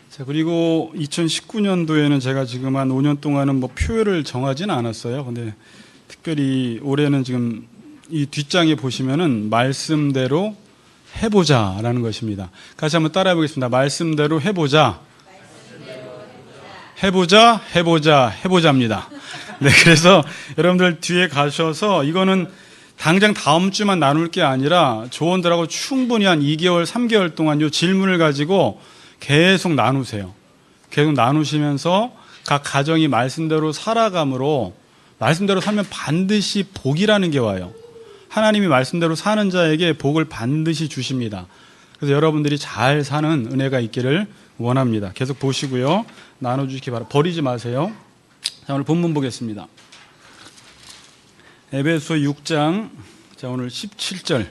자, 그리고 2019년도에는 제가 지금 한 5년 동안은 뭐 표를 정하지는 않았어요. 근데 특별히 올해는 지금 이 뒷장에 보시면은 말씀대로 해보자라는 것입니다. 같이 한번 따라해 보겠습니다. 말씀대로 해보자. 해보자, 해보자, 해보자입니다. 네, 그래서 여러분들 뒤에 가셔서 이거는 당장 다음 주만 나눌 게 아니라 조원들하고 충분히 한 2개월, 3개월 동안 이 질문을 가지고 계속 나누세요. 계속 나누시면서 각 가정이 말씀대로 살아감으로 말씀대로 살면 반드시 복이라는 게 와요. 하나님이 말씀대로 사는 자에게 복을 반드시 주십니다. 그래서 여러분들이 잘 사는 은혜가 있기를 원합니다. 계속 보시고요. 나눠주시기 바랍니다. 버리지 마세요. 자, 오늘 본문 보겠습니다. 에베소 6장, 자, 오늘 17절.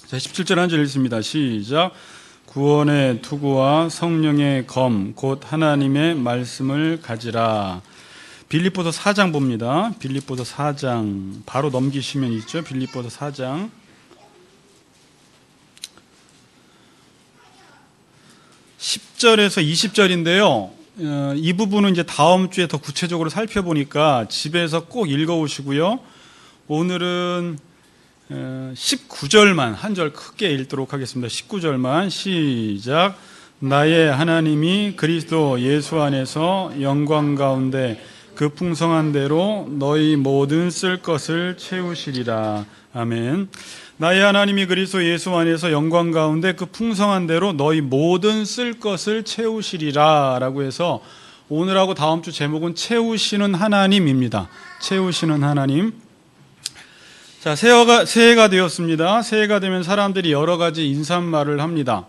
자, 17절 한 절 읽습니다. 시작. 구원의 투구와 성령의 검, 곧 하나님의 말씀을 가지라. 빌립보서 4장 봅니다. 빌립보서 4장 바로 넘기시면 있죠. 빌립보서 4장 10절에서 20절인데요. 이 부분은 이제 다음 주에 더 구체적으로 살펴보니까 집에서 꼭 읽어오시고요. 오늘은 19절만 한 절 크게 읽도록 하겠습니다. 19절만 시작. 나의 하나님이 그리스도 예수 안에서 영광 가운데 그 풍성한 대로 너희 모든 쓸 것을 채우시리라. 아멘. 나의 하나님이 그리스도 예수 안에서 영광 가운데 그 풍성한 대로 너희 모든 쓸 것을 채우시리라 라고 해서 오늘하고 다음 주 제목은 채우시는 하나님입니다. 채우시는 하나님. 자, 새해가 되었습니다. 새해가 되면 사람들이 여러 가지 인사말을 합니다.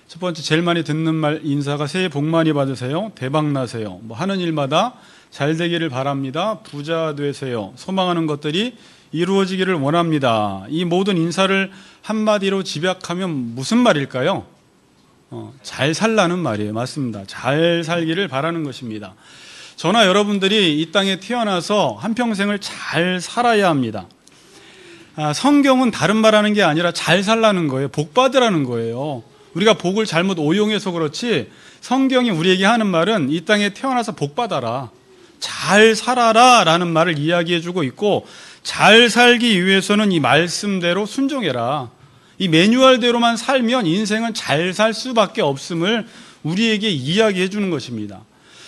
첫 번째 제일 많이 듣는 말 인사가 새해 복 많이 받으세요. 대박 나세요. 뭐 하는 일마다 잘 되기를 바랍니다. 부자 되세요. 소망하는 것들이 이루어지기를 원합니다. 이 모든 인사를 한마디로 집약하면 무슨 말일까요? 잘 살라는 말이에요. 맞습니다. 잘 살기를 바라는 것입니다. 저나 여러분들이 이 땅에 태어나서 한평생을 잘 살아야 합니다. 성경은 다른 말하는 게 아니라 잘 살라는 거예요. 복 받으라는 거예요. 우리가 복을 잘못 오용해서 그렇지 성경이 우리에게 하는 말은 이 땅에 태어나서 복 받아라, 잘 살아라 라는 말을 이야기해주고 있고, 잘 살기 위해서는 이 말씀대로 순종해라, 이 매뉴얼대로만 살면 인생은 잘 살 수밖에 없음을 우리에게 이야기해 주는 것입니다.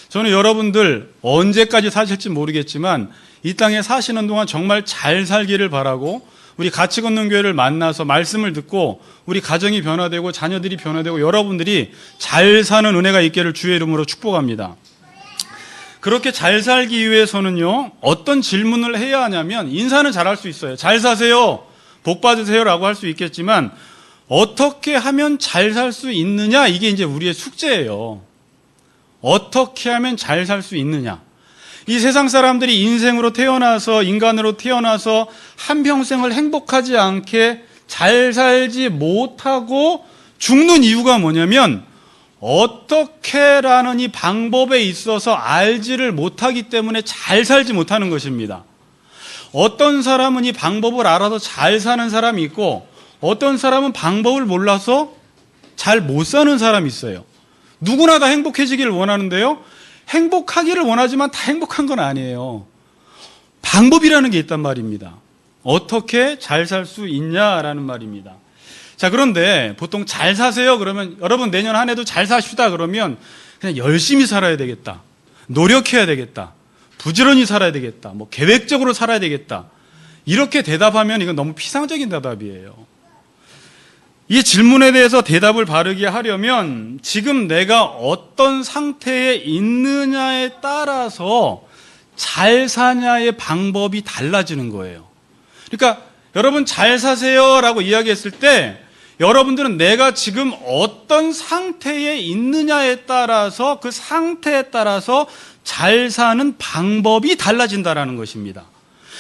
저는 여러분들 언제까지 사실지 모르겠지만 이 땅에 사시는 동안 정말 잘 살기를 바라고, 우리 같이 걷는 교회를 만나서 말씀을 듣고 우리 가정이 변화되고 자녀들이 변화되고 여러분들이 잘 사는 은혜가 있기를 주의 이름으로 축복합니다. 그렇게 잘 살기 위해서는요, 어떤 질문을 해야 하냐면, 인사는 잘할 수 있어요. 잘 사세요, 복 받으세요 라고 할 수 있겠지만 어떻게 하면 잘 살 수 있느냐, 이게 이제 우리의 숙제예요. 어떻게 하면 잘 살 수 있느냐. 이 세상 사람들이 인생으로 태어나서, 인간으로 태어나서 한평생을 행복하지 않게 잘 살지 못하고 죽는 이유가 뭐냐면, 어떻게라는 이 방법에 있어서 알지를 못하기 때문에 잘 살지 못하는 것입니다. 어떤 사람은 이 방법을 알아서 잘 사는 사람이 있고, 어떤 사람은 방법을 몰라서 잘 못 사는 사람이 있어요. 누구나 다 행복해지기를 원하는데요, 행복하기를 원하지만 다 행복한 건 아니에요. 방법이라는 게 있단 말입니다. 어떻게 잘 살 수 있냐라는 말입니다. 자, 그런데 보통 잘 사세요 그러면, 여러분 내년 한 해도 잘 사시다 그러면 그냥 열심히 살아야 되겠다, 노력해야 되겠다, 부지런히 살아야 되겠다, 뭐 계획적으로 살아야 되겠다, 이렇게 대답하면 이건 너무 피상적인 대답이에요. 이 질문에 대해서 대답을 바르게 하려면 지금 내가 어떤 상태에 있느냐에 따라서 잘 사냐의 방법이 달라지는 거예요. 그러니까 여러분 잘 사세요 라고 이야기했을 때 여러분들은 내가 지금 어떤 상태에 있느냐에 따라서, 그 상태에 따라서 잘 사는 방법이 달라진다라는 것입니다.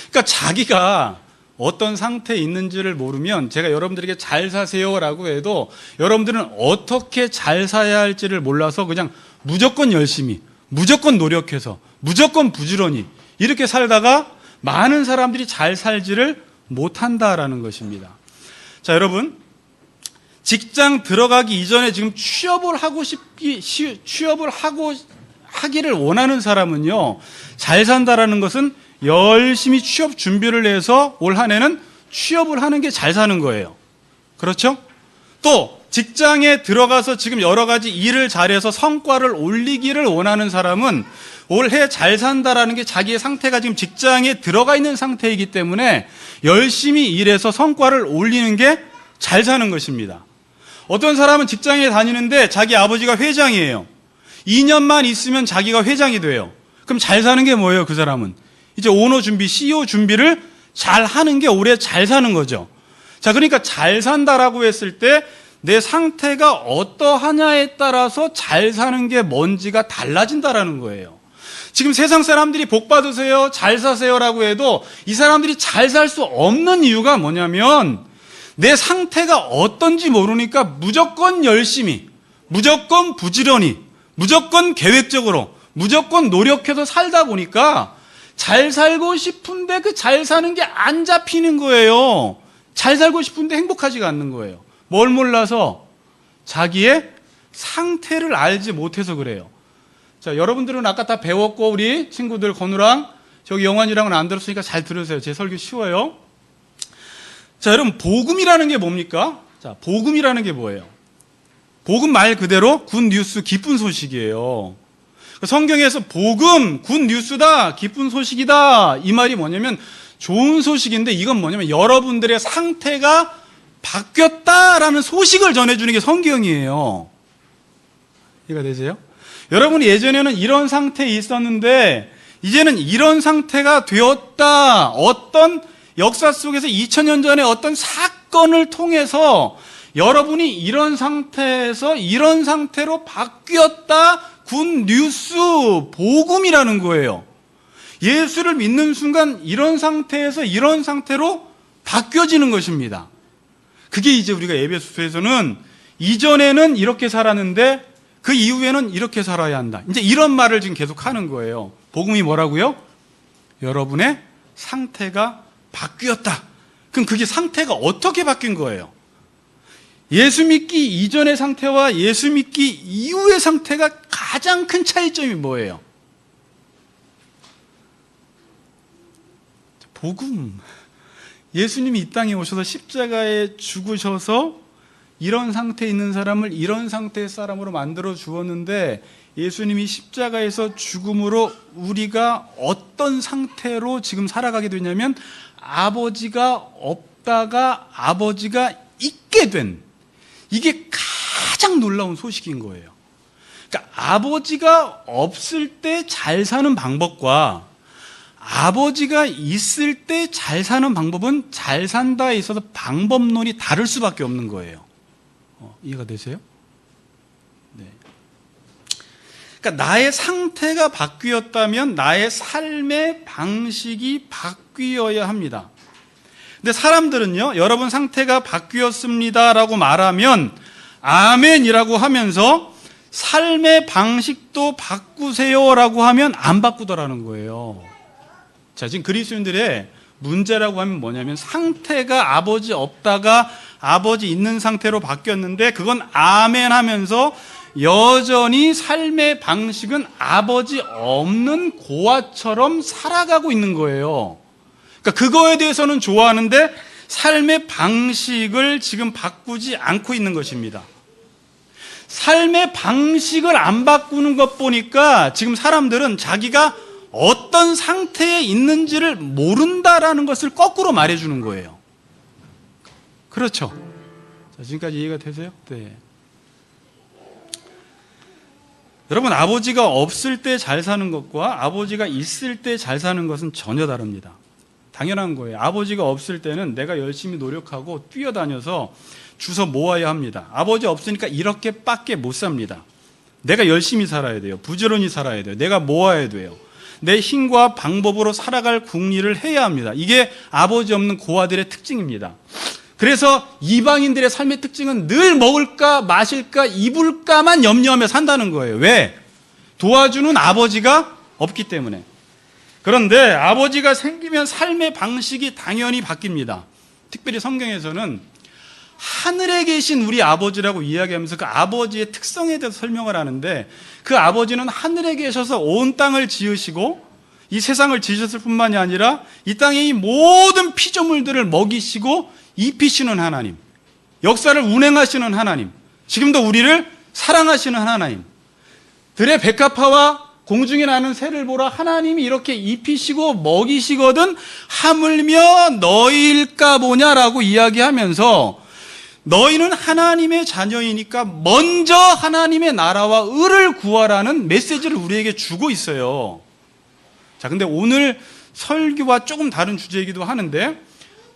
그러니까 자기가 어떤 상태에 있는지를 모르면, 제가 여러분들에게 잘 사세요라고 해도 여러분들은 어떻게 잘 사야 할지를 몰라서 그냥 무조건 열심히, 무조건 노력해서, 무조건 부지런히 이렇게 살다가 많은 사람들이 잘 살지를 못한다라는 것입니다. 자, 여러분, 직장 들어가기 이전에 지금 취업을 하기를 원하는 사람은요, 잘 산다라는 것은 열심히 취업 준비를 해서 올 한 해는 취업을 하는 게 잘 사는 거예요. 그렇죠? 또 직장에 들어가서 지금 여러 가지 일을 잘해서 성과를 올리기를 원하는 사람은 올해 잘 산다라는 게 자기의 상태가 지금 직장에 들어가 있는 상태이기 때문에 열심히 일해서 성과를 올리는 게 잘 사는 것입니다. 어떤 사람은 직장에 다니는데 자기 아버지가 회장이에요. 2년만 있으면 자기가 회장이 돼요. 그럼 잘 사는 게 뭐예요? 그 사람은 이제 오너 준비, CEO 준비를 잘 하는 게 올해 잘 사는 거죠. 자, 그러니까 잘 산다라고 했을 때 내 상태가 어떠하냐에 따라서 잘 사는 게 뭔지가 달라진다라는 거예요. 지금 세상 사람들이 복 받으세요, 잘 사세요라고 해도 이 사람들이 잘 살 수 없는 이유가 뭐냐면 내 상태가 어떤지 모르니까 무조건 열심히, 무조건 부지런히, 무조건 계획적으로, 무조건 노력해서 살다 보니까 잘 살고 싶은데 그 잘 사는 게 안 잡히는 거예요. 잘 살고 싶은데 행복하지가 않는 거예요. 뭘 몰라서? 자기의 상태를 알지 못해서 그래요. 자, 여러분들은 아까 다 배웠고 우리 친구들 건우랑 저기 영환이랑은 안 들었으니까 잘 들으세요. 제 설교 쉬워요. 자, 여러분, 복음이라는 게 뭡니까? 자, 복음이라는 게 뭐예요? 복음 말 그대로 굿뉴스, 기쁜 소식이에요. 성경에서 복음, 굿뉴스다, 기쁜 소식이다, 이 말이 뭐냐면 좋은 소식인데 이건 뭐냐면 여러분들의 상태가 바뀌었다라는 소식을 전해주는 게 성경이에요. 이해가 되세요? 여러분이 예전에는 이런 상태에 있었는데 이제는 이런 상태가 되었다. 어떤 역사 속에서 2000년 전에 어떤 사건을 통해서 여러분이 이런 상태에서 이런 상태로 바뀌었다. 굿뉴스, 복음이라는 거예요. 예수를 믿는 순간 이런 상태에서 이런 상태로 바뀌어지는 것입니다. 그게 이제 우리가 에베소서에서는 이전에는 이렇게 살았는데 그 이후에는 이렇게 살아야 한다. 이제 이런 말을 지금 계속 하는 거예요. 복음이 뭐라고요? 여러분의 상태가 바뀌었다. 그럼 그게 상태가 어떻게 바뀐 거예요? 예수 믿기 이전의 상태와 예수 믿기 이후의 상태가 가장 큰 차이점이 뭐예요? 복음. 예수님이 이 땅에 오셔서 십자가에 죽으셔서 이런 상태에 있는 사람을 이런 상태의 사람으로 만들어 주었는데 예수님이 십자가에서 죽음으로 우리가 어떤 상태로 지금 살아가게 되냐면 아버지가 없다가 아버지가 있게 된, 이게 가장 놀라운 소식인 거예요. 그러니까 아버지가 없을 때 잘 사는 방법과 아버지가 있을 때 잘 사는 방법은 잘 산다에 있어서 방법론이 다를 수밖에 없는 거예요. 이해가 되세요? 네. 그러니까 나의 상태가 바뀌었다면 나의 삶의 방식이 바뀌어야 합니다. 근데 사람들은요, 여러분 상태가 바뀌었습니다라고 말하면 아멘이라고 하면서 삶의 방식도 바꾸세요라고 하면 안 바꾸더라는 거예요. 자, 지금 그리스도인들의 문제라고 하면 뭐냐면 상태가 아버지 없다가 아버지 있는 상태로 바뀌었는데 그건 아멘 하면서 여전히 삶의 방식은 아버지 없는 고아처럼 살아가고 있는 거예요. 그러니까 그거에 대해서는 좋아하는데 삶의 방식을 지금 바꾸지 않고 있는 것입니다. 삶의 방식을 안 바꾸는 것 보니까 지금 사람들은 자기가 어떤 상태에 있는지를 모른다라는 것을 거꾸로 말해주는 거예요. 그렇죠? 자, 지금까지 이해가 되세요? 네. 여러분, 아버지가 없을 때 잘 사는 것과 아버지가 있을 때 잘 사는 것은 전혀 다릅니다. 당연한 거예요. 아버지가 없을 때는 내가 열심히 노력하고 뛰어다녀서 주워 모아야 합니다. 아버지 없으니까 이렇게밖에 못 삽니다. 내가 열심히 살아야 돼요. 부지런히 살아야 돼요. 내가 모아야 돼요. 내 힘과 방법으로 살아갈 궁리를 해야 합니다. 이게 아버지 없는 고아들의 특징입니다. 그래서 이방인들의 삶의 특징은 늘 먹을까 마실까 입을까만 염려하며 산다는 거예요. 왜? 도와주는 아버지가 없기 때문에. 그런데 아버지가 생기면 삶의 방식이 당연히 바뀝니다. 특별히 성경에서는 하늘에 계신 우리 아버지라고 이야기하면서 그 아버지의 특성에 대해서 설명을 하는데, 그 아버지는 하늘에 계셔서 온 땅을 지으시고 이 세상을 지으셨을 뿐만이 아니라 이 땅의 이 모든 피조물들을 먹이시고 입히시는 하나님, 역사를 운행하시는 하나님, 지금도 우리를 사랑하시는 하나님, 들의 백합화와 공중에 나는 새를 보라, 하나님이 이렇게 입히시고 먹이시거든 하물며 너희일까 보냐라고 이야기하면서, 너희는 하나님의 자녀이니까 먼저 하나님의 나라와 의를 구하라는 메시지를 우리에게 주고 있어요. 자, 근데 오늘 설교와 조금 다른 주제이기도 하는데,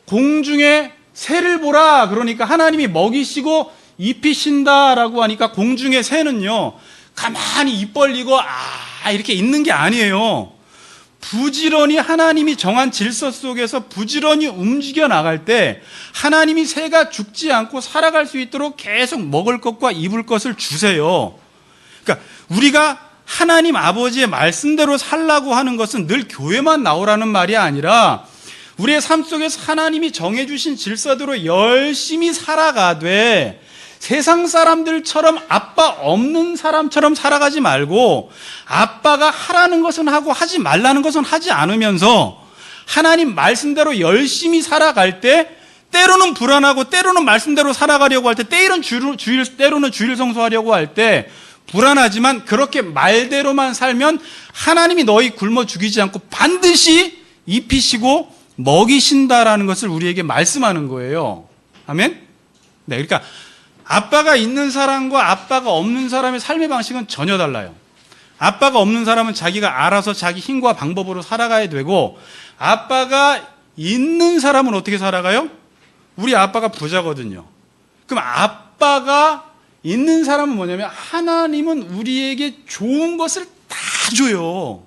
공중에 새를 보라 그러니까 하나님이 먹이시고 입히신다라고 하니까 공중의 새는요 가만히 입 벌리고 이렇게 있는 게 아니에요. 부지런히 하나님이 정한 질서 속에서 부지런히 움직여 나갈 때 하나님이 새가 죽지 않고 살아갈 수 있도록 계속 먹을 것과 입을 것을 주세요. 그러니까 우리가 하나님 아버지의 말씀대로 살라고 하는 것은 늘 교회만 나오라는 말이 아니라 우리의 삶 속에서 하나님이 정해주신 질서대로 열심히 살아가되, 세상 사람들처럼 아빠 없는 사람처럼 살아가지 말고 아빠가 하라는 것은 하고 하지 말라는 것은 하지 않으면서 하나님 말씀대로 열심히 살아갈 때, 때로는 불안하고 때로는 말씀대로 살아가려고 할 때, 때로는 주일 성수하려고 할 때 불안하지만, 그렇게 말대로만 살면 하나님이 너희 굶어 죽이지 않고 반드시 입히시고 먹이신다라는 것을 우리에게 말씀하는 거예요. 아멘? 네, 그러니까 아빠가 있는 사람과 아빠가 없는 사람의 삶의 방식은 전혀 달라요. 아빠가 없는 사람은 자기가 알아서 자기 힘과 방법으로 살아가야 되고, 아빠가 있는 사람은 어떻게 살아가요? 우리 아빠가 부자거든요. 그럼 아빠가 있는 사람은 뭐냐면, 하나님은 우리에게 좋은 것을 다 줘요.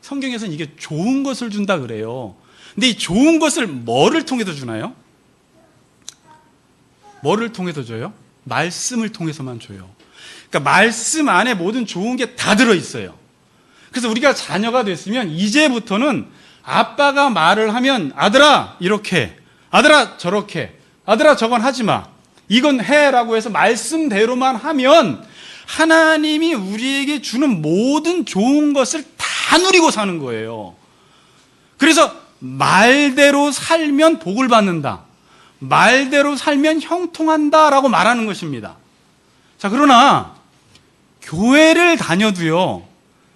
성경에서는 이게 좋은 것을 준다 그래요. 근데 이 좋은 것을 뭐를 통해서 주나요? 뭐를 통해서 줘요? 말씀을 통해서만 줘요. 그러니까 말씀 안에 모든 좋은 게 다 들어있어요. 그래서 우리가 자녀가 됐으면 이제부터는 아빠가 말을 하면 아들아 이렇게, 아들아 저렇게, 아들아 저건 하지 마, 이건 해라고 해서 말씀대로만 하면 하나님이 우리에게 주는 모든 좋은 것을 다 누리고 사는 거예요. 그래서 말대로 살면 복을 받는다, 말대로 살면 형통한다라고 말하는 것입니다. 자, 그러나 교회를 다녀도요,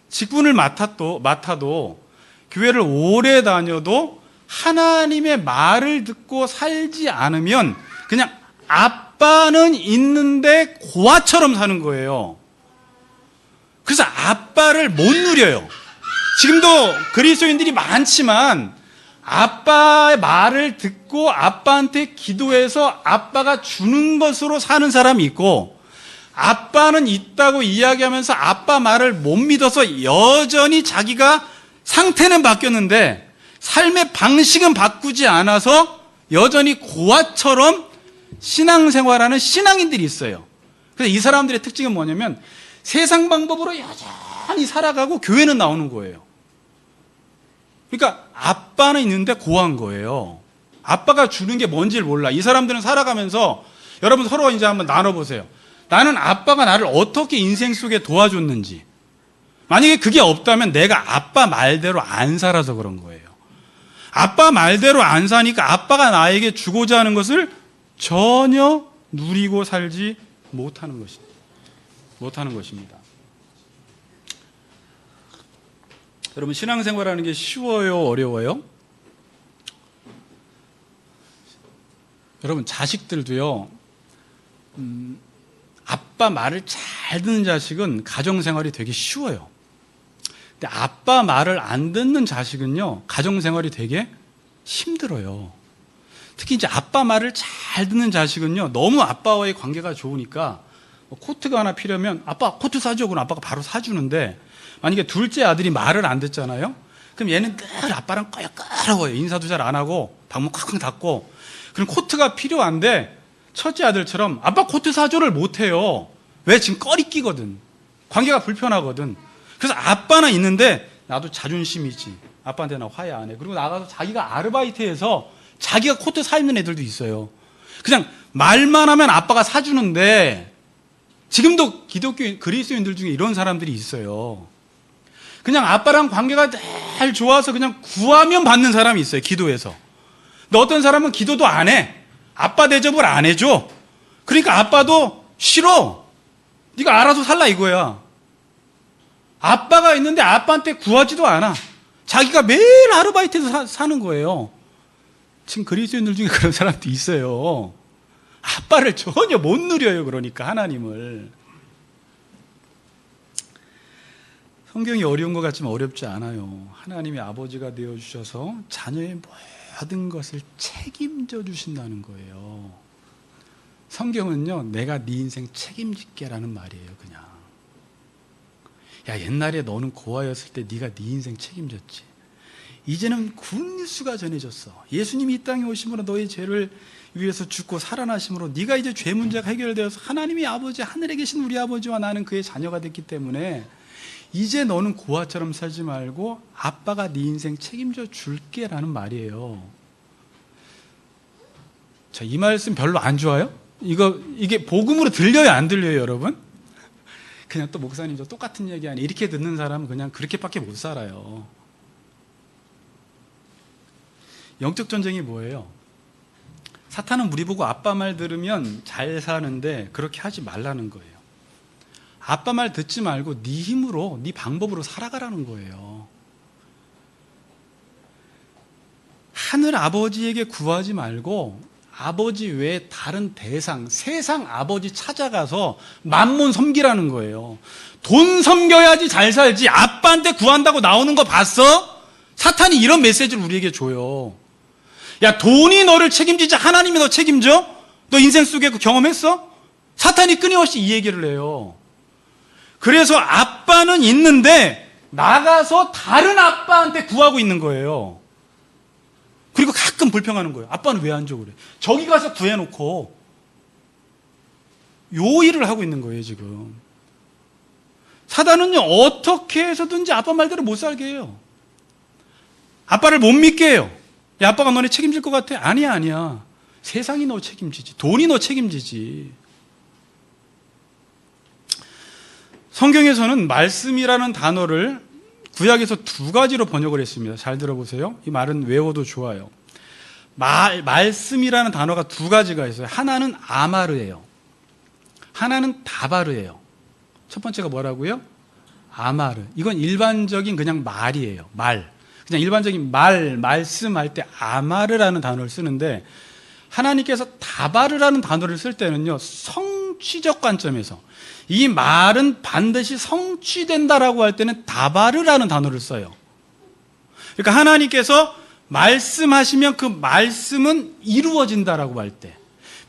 직분을 맡아도 교회를 오래 다녀도 하나님의 말을 듣고 살지 않으면 그냥 아빠는 있는데 고아처럼 사는 거예요. 그래서 아빠를 못 누려요. 지금도 그리스도인들이 많지만 아빠의 말을 듣고 아빠한테 기도해서 아빠가 주는 것으로 사는 사람이 있고, 아빠는 있다고 이야기하면서 아빠 말을 못 믿어서 여전히 자기가 상태는 바뀌었는데 삶의 방식은 바꾸지 않아서 여전히 고아처럼 신앙생활하는 신앙인들이 있어요. 그래서 이 사람들의 특징은 뭐냐면 세상 방법으로 여전히 살아가고 교회는 나오는 거예요. 그러니까 아빠는 있는데 고아인 거예요. 아빠가 주는 게 뭔지를 몰라. 이 사람들은 살아가면서, 여러분 서로 이제 한번 나눠보세요. 나는 아빠가 나를 어떻게 인생 속에 도와줬는지. 만약에 그게 없다면 내가 아빠 말대로 안 살아서 그런 거예요. 아빠 말대로 안 사니까 아빠가 나에게 주고자 하는 것을 전혀 누리고 살지 못하는 것입니다. 여러분, 신앙생활하는 게 쉬워요, 어려워요? 여러분, 자식들도요, 아빠 말을 잘 듣는 자식은 가정생활이 되게 쉬워요. 근데 아빠 말을 안 듣는 자식은요, 가정생활이 되게 힘들어요. 특히 이제 아빠 말을 잘 듣는 자식은요, 너무 아빠와의 관계가 좋으니까 코트가 하나 필요하면 아빠 코트 사줘, 그럼 아빠가 바로 사주는데, 만약에 둘째 아들이 말을 안 듣잖아요? 그럼 얘는 늘 아빠랑 꺼려요. 인사도 잘 안 하고 방문 콱콱 닫고. 그럼 코트가 필요한데 첫째 아들처럼 아빠 코트 사줘를 못 해요. 왜? 지금 꺼리끼거든. 관계가 불편하거든. 그래서 아빠는 있는데 나도 자존심이지. 아빠한테 나 화해 안 해. 그리고 나가서 자기가 아르바이트해서 자기가 코트 사 입는 애들도 있어요. 그냥 말만 하면 아빠가 사주는데, 지금도 기독교 그리스도인들 중에 이런 사람들이 있어요. 그냥 아빠랑 관계가 잘 좋아서 그냥 구하면 받는 사람이 있어요, 기도해서. 근데 어떤 사람은 기도도 안 해. 아빠 대접을 안 해줘. 그러니까 아빠도 싫어. 네가 알아서 살라 이거야. 아빠가 있는데 아빠한테 구하지도 않아. 자기가 매일 아르바이트해서 사는 거예요. 지금 그리스도인들 중에 그런 사람도 있어요. 아빠를 전혀 못 누려요. 그러니까 하나님을. 성경이 어려운 것 같지만 어렵지 않아요. 하나님이 아버지가 되어주셔서 자녀의 모든 것을 책임져 주신다는 거예요. 성경은요, 내가 네 인생 책임질게라는 말이에요. 그냥, 야, 옛날에 너는 고아였을 때 네가 네 인생 책임졌지. 이제는 굿뉴스가 전해졌어. 예수님이 이 땅에 오심으로 너희 죄를 위해서 죽고 살아나심으로 네가 이제 죄 문제가 해결되어서 하나님이 아버지, 하늘에 계신 우리 아버지와 나는 그의 자녀가 됐기 때문에 이제 너는 고아처럼 살지 말고 아빠가 네 인생 책임져 줄게라는 말이에요. 자, 이 말씀 별로 안 좋아요? 이게 복음으로 들려요, 안 들려요, 여러분? 그냥 또 목사님 저 똑같은 얘기 아니, 이렇게 듣는 사람은 그냥 그렇게밖에 못 살아요. 영적 전쟁이 뭐예요? 사탄은 우리 보고 아빠 말 들으면 잘 사는데 그렇게 하지 말라는 거예요. 아빠 말 듣지 말고 네 힘으로, 네 방법으로 살아가라는 거예요. 하늘 아버지에게 구하지 말고 아버지 외에 다른 대상, 세상 아버지 찾아가서 만몬 섬기라는 거예요. 돈 섬겨야지 잘 살지. 아빠한테 구한다고 나오는 거 봤어? 사탄이 이런 메시지를 우리에게 줘요. 야, 돈이 너를 책임지지 하나님이 너 책임져? 너 인생 속에 그 경험했어? 사탄이 끊임없이 이 얘기를 해요. 그래서 아빠는 있는데 나가서 다른 아빠한테 구하고 있는 거예요. 그리고 가끔 불평하는 거예요. 아빠는 왜 안 줘 그래? 저기 가서 구해놓고 요 일을 하고 있는 거예요, 지금. 사단은요, 어떻게 해서든지 아빠 말대로 못 살게 해요. 아빠를 못 믿게 해요. 야, 아빠가 너네 책임질 것 같아? 아니야. 세상이 너 책임지지. 돈이 너 책임지지. 성경에서는 말씀이라는 단어를 구약에서 두 가지로 번역을 했습니다. 잘 들어보세요. 이 말은 외워도 좋아요. 말씀이라는 단어가 두 가지가 있어요. 하나는 아마르예요. 하나는 다바르예요. 첫 번째가 뭐라고요? 아마르. 이건 일반적인 그냥 말이에요. 말. 그냥 일반적인 말씀할 때 아마르라는 단어를 쓰는데, 하나님께서 다바르라는 단어를 쓸 때는요, 성취적 관점에서 이 말은 반드시 성취된다라고 할 때는 다바르라는 단어를 써요. 그러니까 하나님께서 말씀하시면 그 말씀은 이루어진다라고 할 때,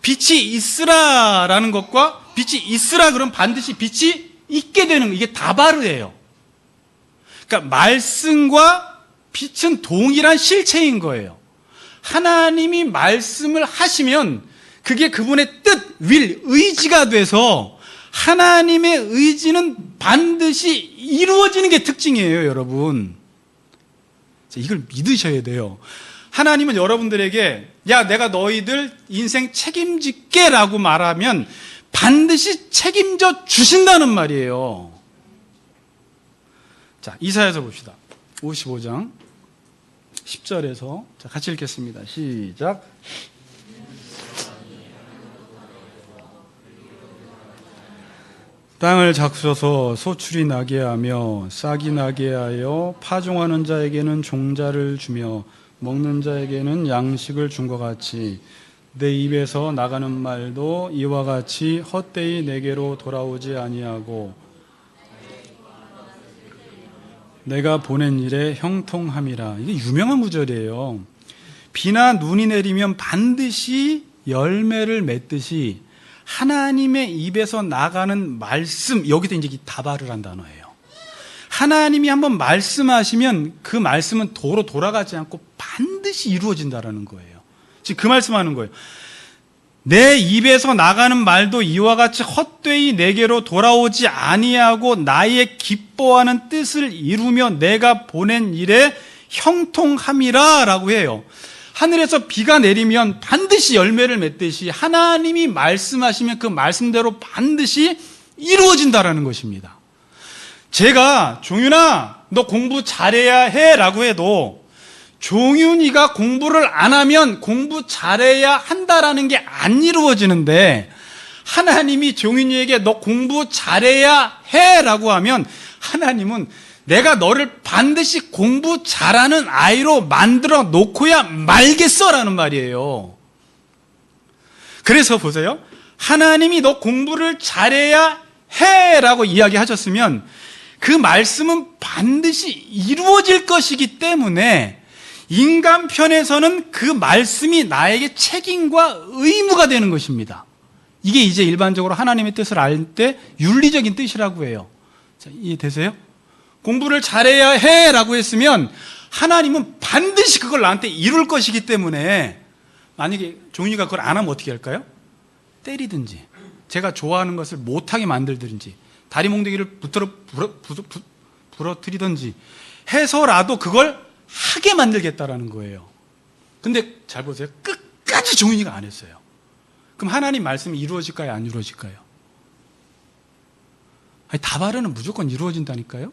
빛이 있으라라는 것과 빛이 있으라 그러면 반드시 빛이 있게 되는, 이게 다바르예요. 그러니까 말씀과 빛은 동일한 실체인 거예요. 하나님이 말씀을 하시면 그게 그분의 뜻, 의지가 돼서 하나님의 의지는 반드시 이루어지는 게 특징이에요, 여러분. 이걸 믿으셔야 돼요. 하나님은 여러분들에게 야, 내가 너희들 인생 책임질게 라고 말하면 반드시 책임져 주신다는 말이에요. 자, 이사야서 봅시다. 55장 10절에서 자, 같이 읽겠습니다. 시작. 땅을 작소서 소출이 나게 하며 싹이 나게 하여 파종하는 자에게는 종자를 주며 먹는 자에게는 양식을 준 것 같이 내 입에서 나가는 말도 이와 같이 헛되이 내게로 돌아오지 아니하고 내가 보낸 일에 형통함이라. 이게 유명한 구절이에요. 비나 눈이 내리면 반드시 열매를 맺듯이 하나님의 입에서 나가는 말씀, 여기도 이제 다바르란 단어예요. 하나님이 한번 말씀하시면 그 말씀은 도로 돌아가지 않고 반드시 이루어진다라는 거예요. 지금 그 말씀하는 거예요. 내 입에서 나가는 말도 이와 같이 헛되이 내게로 돌아오지 아니하고 나의 기뻐하는 뜻을 이루며 내가 보낸 일에 형통함이라 라고 해요. 하늘에서 비가 내리면 반드시 열매를 맺듯이 하나님이 말씀하시면 그 말씀대로 반드시 이루어진다라는 것입니다. 제가 종윤아 너 공부 잘해야 해 라고 해도 종윤이가 공부를 안 하면 공부 잘해야 한다라는 게 안 이루어지는데, 하나님이 종윤이에게 너 공부 잘해야 해 라고 하면 하나님은 내가 너를 반드시 공부 잘하는 아이로 만들어 놓고야 말겠어 라는 말이에요. 그래서 보세요. 하나님이 너 공부를 잘해야 해 라고 이야기하셨으면 그 말씀은 반드시 이루어질 것이기 때문에 인간 편에서는 그 말씀이 나에게 책임과 의무가 되는 것입니다. 이게 이제 일반적으로 하나님의 뜻을 알 때 윤리적인 뜻이라고 해요. 자, 이해되세요? 공부를 잘해야 해 라고 했으면 하나님은 반드시 그걸 나한테 이룰 것이기 때문에, 만약에 종이가 그걸 안 하면 어떻게 할까요? 때리든지 제가 좋아하는 것을 못하게 만들든지 다리 몽둥이를 부러뜨리든지 해서라도 그걸 하게 만들겠다라는 거예요. 근데 잘 보세요. 끝까지 종인이가 안 했어요. 그럼 하나님 말씀이 이루어질까요? 안 이루어질까요? 아니, 다바르는 무조건 이루어진다니까요?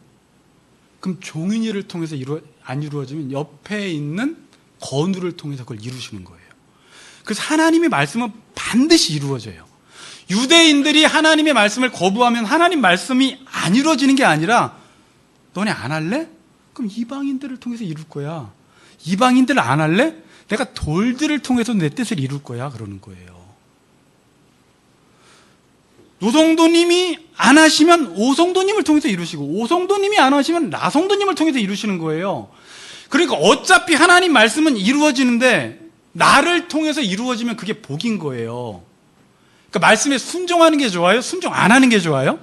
그럼 종인이를 통해서 안 이루어지면 옆에 있는 건우를 통해서 그걸 이루시는 거예요. 그래서 하나님의 말씀은 반드시 이루어져요. 유대인들이 하나님의 말씀을 거부하면 하나님 말씀이 안 이루어지는 게 아니라, 너네 안 할래? 그럼 이방인들을 통해서 이룰 거야. 이방인들 안 할래? 내가 돌들을 통해서 내 뜻을 이룰 거야. 그러는 거예요. 노성도님이 안 하시면 오성도님을 통해서 이루시고, 오성도님이 안 하시면 나성도님을 통해서 이루시는 거예요. 그러니까 어차피 하나님 말씀은 이루어지는데 나를 통해서 이루어지면 그게 복인 거예요. 그러니까 말씀에 순종하는 게 좋아요? 순종 안 하는 게 좋아요?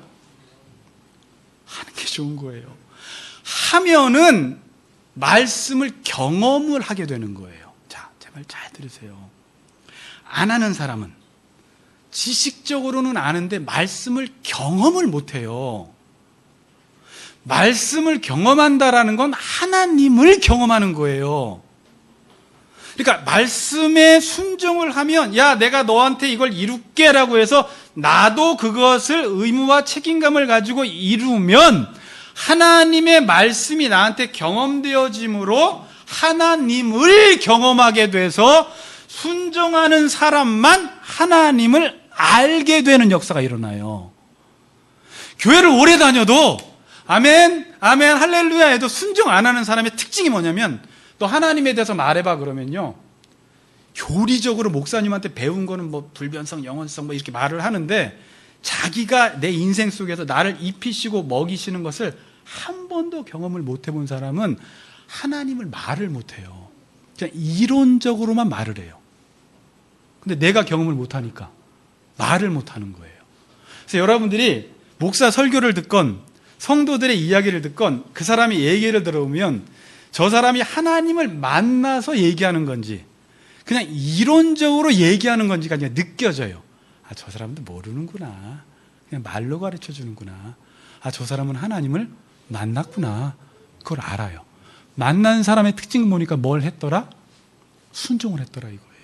하는 게 좋은 거예요. 하면은 말씀을 경험을 하게 되는 거예요. 자, 제 말 잘 들으세요. 안 하는 사람은 지식적으로는 아는데 말씀을 경험을 못 해요. 말씀을 경험한다라는 건 하나님을 경험하는 거예요. 그러니까 말씀에 순종을 하면, 야, 내가 너한테 이걸 이룰게 라고 해서 나도 그것을 의무와 책임감을 가지고 이루면 하나님의 말씀이 나한테 경험되어짐으로 하나님을 경험하게 돼서 순종하는 사람만 하나님을 알게 되는 역사가 일어나요. 교회를 오래 다녀도 아멘, 아멘, 할렐루야 해도 순종 안 하는 사람의 특징이 뭐냐면, 너 하나님에 대해서 말해봐 그러면요, 교리적으로 목사님한테 배운 거는 뭐 불변성, 영원성 뭐 이렇게 말을 하는데, 자기가 내 인생 속에서 나를 입히시고 먹이시는 것을 한 번도 경험을 못 해본 사람은 하나님을 말을 못 해요. 그냥 이론적으로만 말을 해요. 근데 내가 경험을 못 하니까 말을 못 하는 거예요. 그래서 여러분들이 목사 설교를 듣건 성도들의 이야기를 듣건 그 사람이 얘기를 들어보면 저 사람이 하나님을 만나서 얘기하는 건지 그냥 이론적으로 얘기하는 건지가 그냥 느껴져요. 아, 저 사람도 모르는구나. 그냥 말로 가르쳐 주는구나. 아, 저 사람은 하나님을 만났구나. 그걸 알아요. 만난 사람의 특징을 보니까 뭘 했더라? 순종을 했더라 이거예요.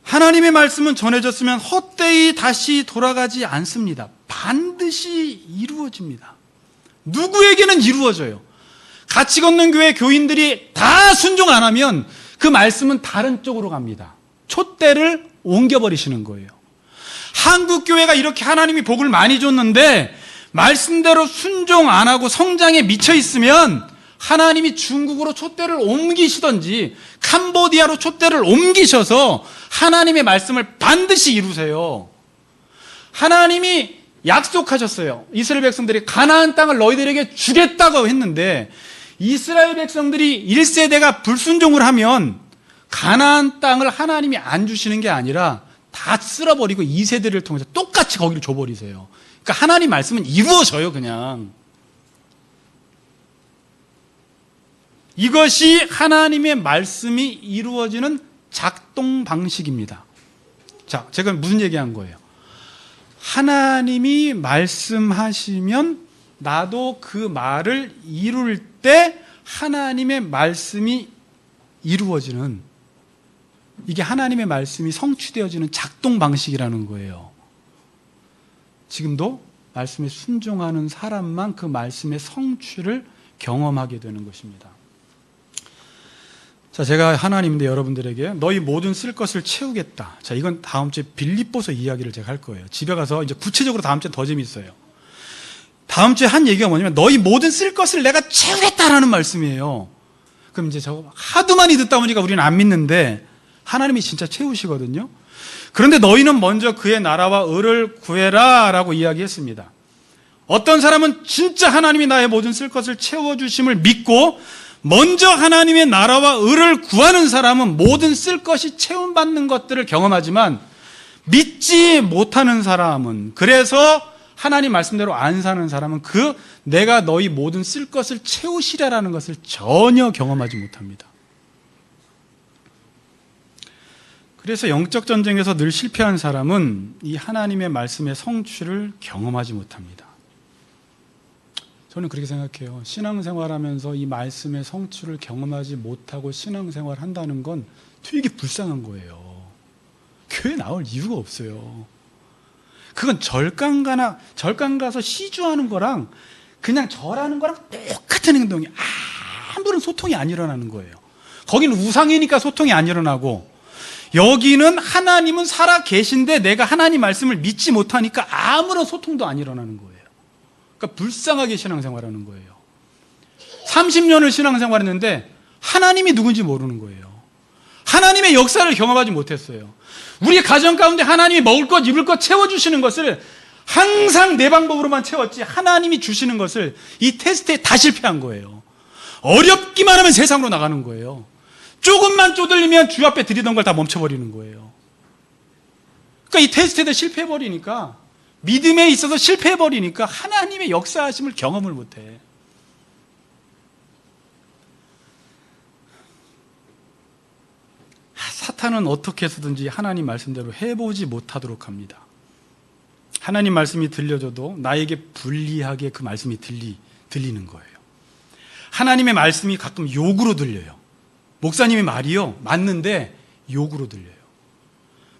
하나님의 말씀은 전해졌으면 헛되이 다시 돌아가지 않습니다. 반드시 이루어집니다. 누구에게는 이루어져요. 같이 걷는 교회 교인들이 다 순종 안 하면 그 말씀은 다른 쪽으로 갑니다. 촛대를 옮겨버리시는 거예요. 한국 교회가 이렇게 하나님이 복을 많이 줬는데 말씀대로 순종 안 하고 성장에 미쳐 있으면 하나님이 중국으로 촛대를 옮기시든지 캄보디아로 촛대를 옮기셔서 하나님의 말씀을 반드시 이루세요. 하나님이 약속하셨어요. 이스라엘 백성들이 가나안 땅을 너희들에게 주겠다고 했는데 이스라엘 백성들이 1세대가 불순종을 하면 가나안 땅을 하나님이 안 주시는 게 아니라 다 쓸어버리고 2세대를 통해서 똑같이 거기를 줘버리세요. 그러니까 하나님 말씀은 이루어져요. 그냥 이것이 하나님의 말씀이 이루어지는 작동 방식입니다. 자, 제가 무슨 얘기한 거예요? 하나님이 말씀하시면 나도 그 말을 이룰 때 하나님의 말씀이 이루어지는, 이게 하나님의 말씀이 성취되어지는 작동 방식이라는 거예요. 지금도 말씀에 순종하는 사람만 그 말씀의 성취를 경험하게 되는 것입니다. 자, 제가 하나님인데 여러분들에게 너희 모든 쓸 것을 채우겠다. 자, 이건 다음 주에 빌립보서 이야기를 제가 할 거예요. 집에 가서 이제 구체적으로 다음 주에 더 재밌어요. 다음 주에 한 얘기가 뭐냐면 너희 모든 쓸 것을 내가 채우겠다라는 말씀이에요. 그럼 이제 저 하도 많이 듣다 보니까 우리는 안 믿는데 하나님이 진짜 채우시거든요. 그런데 너희는 먼저 그의 나라와 의를 구해라 라고 이야기했습니다. 어떤 사람은 진짜 하나님이 나의 모든 쓸 것을 채워주심을 믿고 먼저 하나님의 나라와 의를 구하는 사람은 모든 쓸 것이 채움받는 것들을 경험하지만 믿지 못하는 사람은, 그래서 하나님 말씀대로 안 사는 사람은 그 내가 너희 모든 쓸 것을 채우시라라는 것을 전혀 경험하지 못합니다. 그래서 영적 전쟁에서 늘 실패한 사람은 이 하나님의 말씀의 성취를 경험하지 못합니다. 저는 그렇게 생각해요. 신앙생활하면서 이 말씀의 성취를 경험하지 못하고 신앙생활 한다는 건 되게 불쌍한 거예요. 교회 나올 이유가 없어요. 그건 절간 가서 시주하는 거랑 그냥 절하는 거랑 똑같은 행동이, 아무런 소통이 안 일어나는 거예요. 거기는 우상이니까 소통이 안 일어나고, 여기는 하나님은 살아 계신데 내가 하나님 말씀을 믿지 못하니까 아무런 소통도 안 일어나는 거예요. 그러니까 불쌍하게 신앙생활하는 거예요. 30년을 신앙생활했는데 하나님이 누군지 모르는 거예요. 하나님의 역사를 경험하지 못했어요. 우리 가정 가운데 하나님이 먹을 것, 입을 것 채워주시는 것을 항상 내 방법으로만 채웠지, 하나님이 주시는 것을 이 테스트에 다 실패한 거예요. 어렵기만 하면 세상으로 나가는 거예요. 조금만 쪼들리면 주 앞에 드리던 걸 다 멈춰버리는 거예요. 그러니까 이 테스트에 실패해버리니까, 믿음에 있어서 실패해버리니까 하나님의 역사하심을 경험을 못해. 사탄은 어떻게 해서든지 하나님 말씀대로 해보지 못하도록 합니다. 하나님 말씀이 들려줘도 나에게 불리하게 그 말씀이 들리는 거예요. 하나님의 말씀이 가끔 욕으로 들려요. 목사님의 말이요, 맞는데 욕으로 들려요.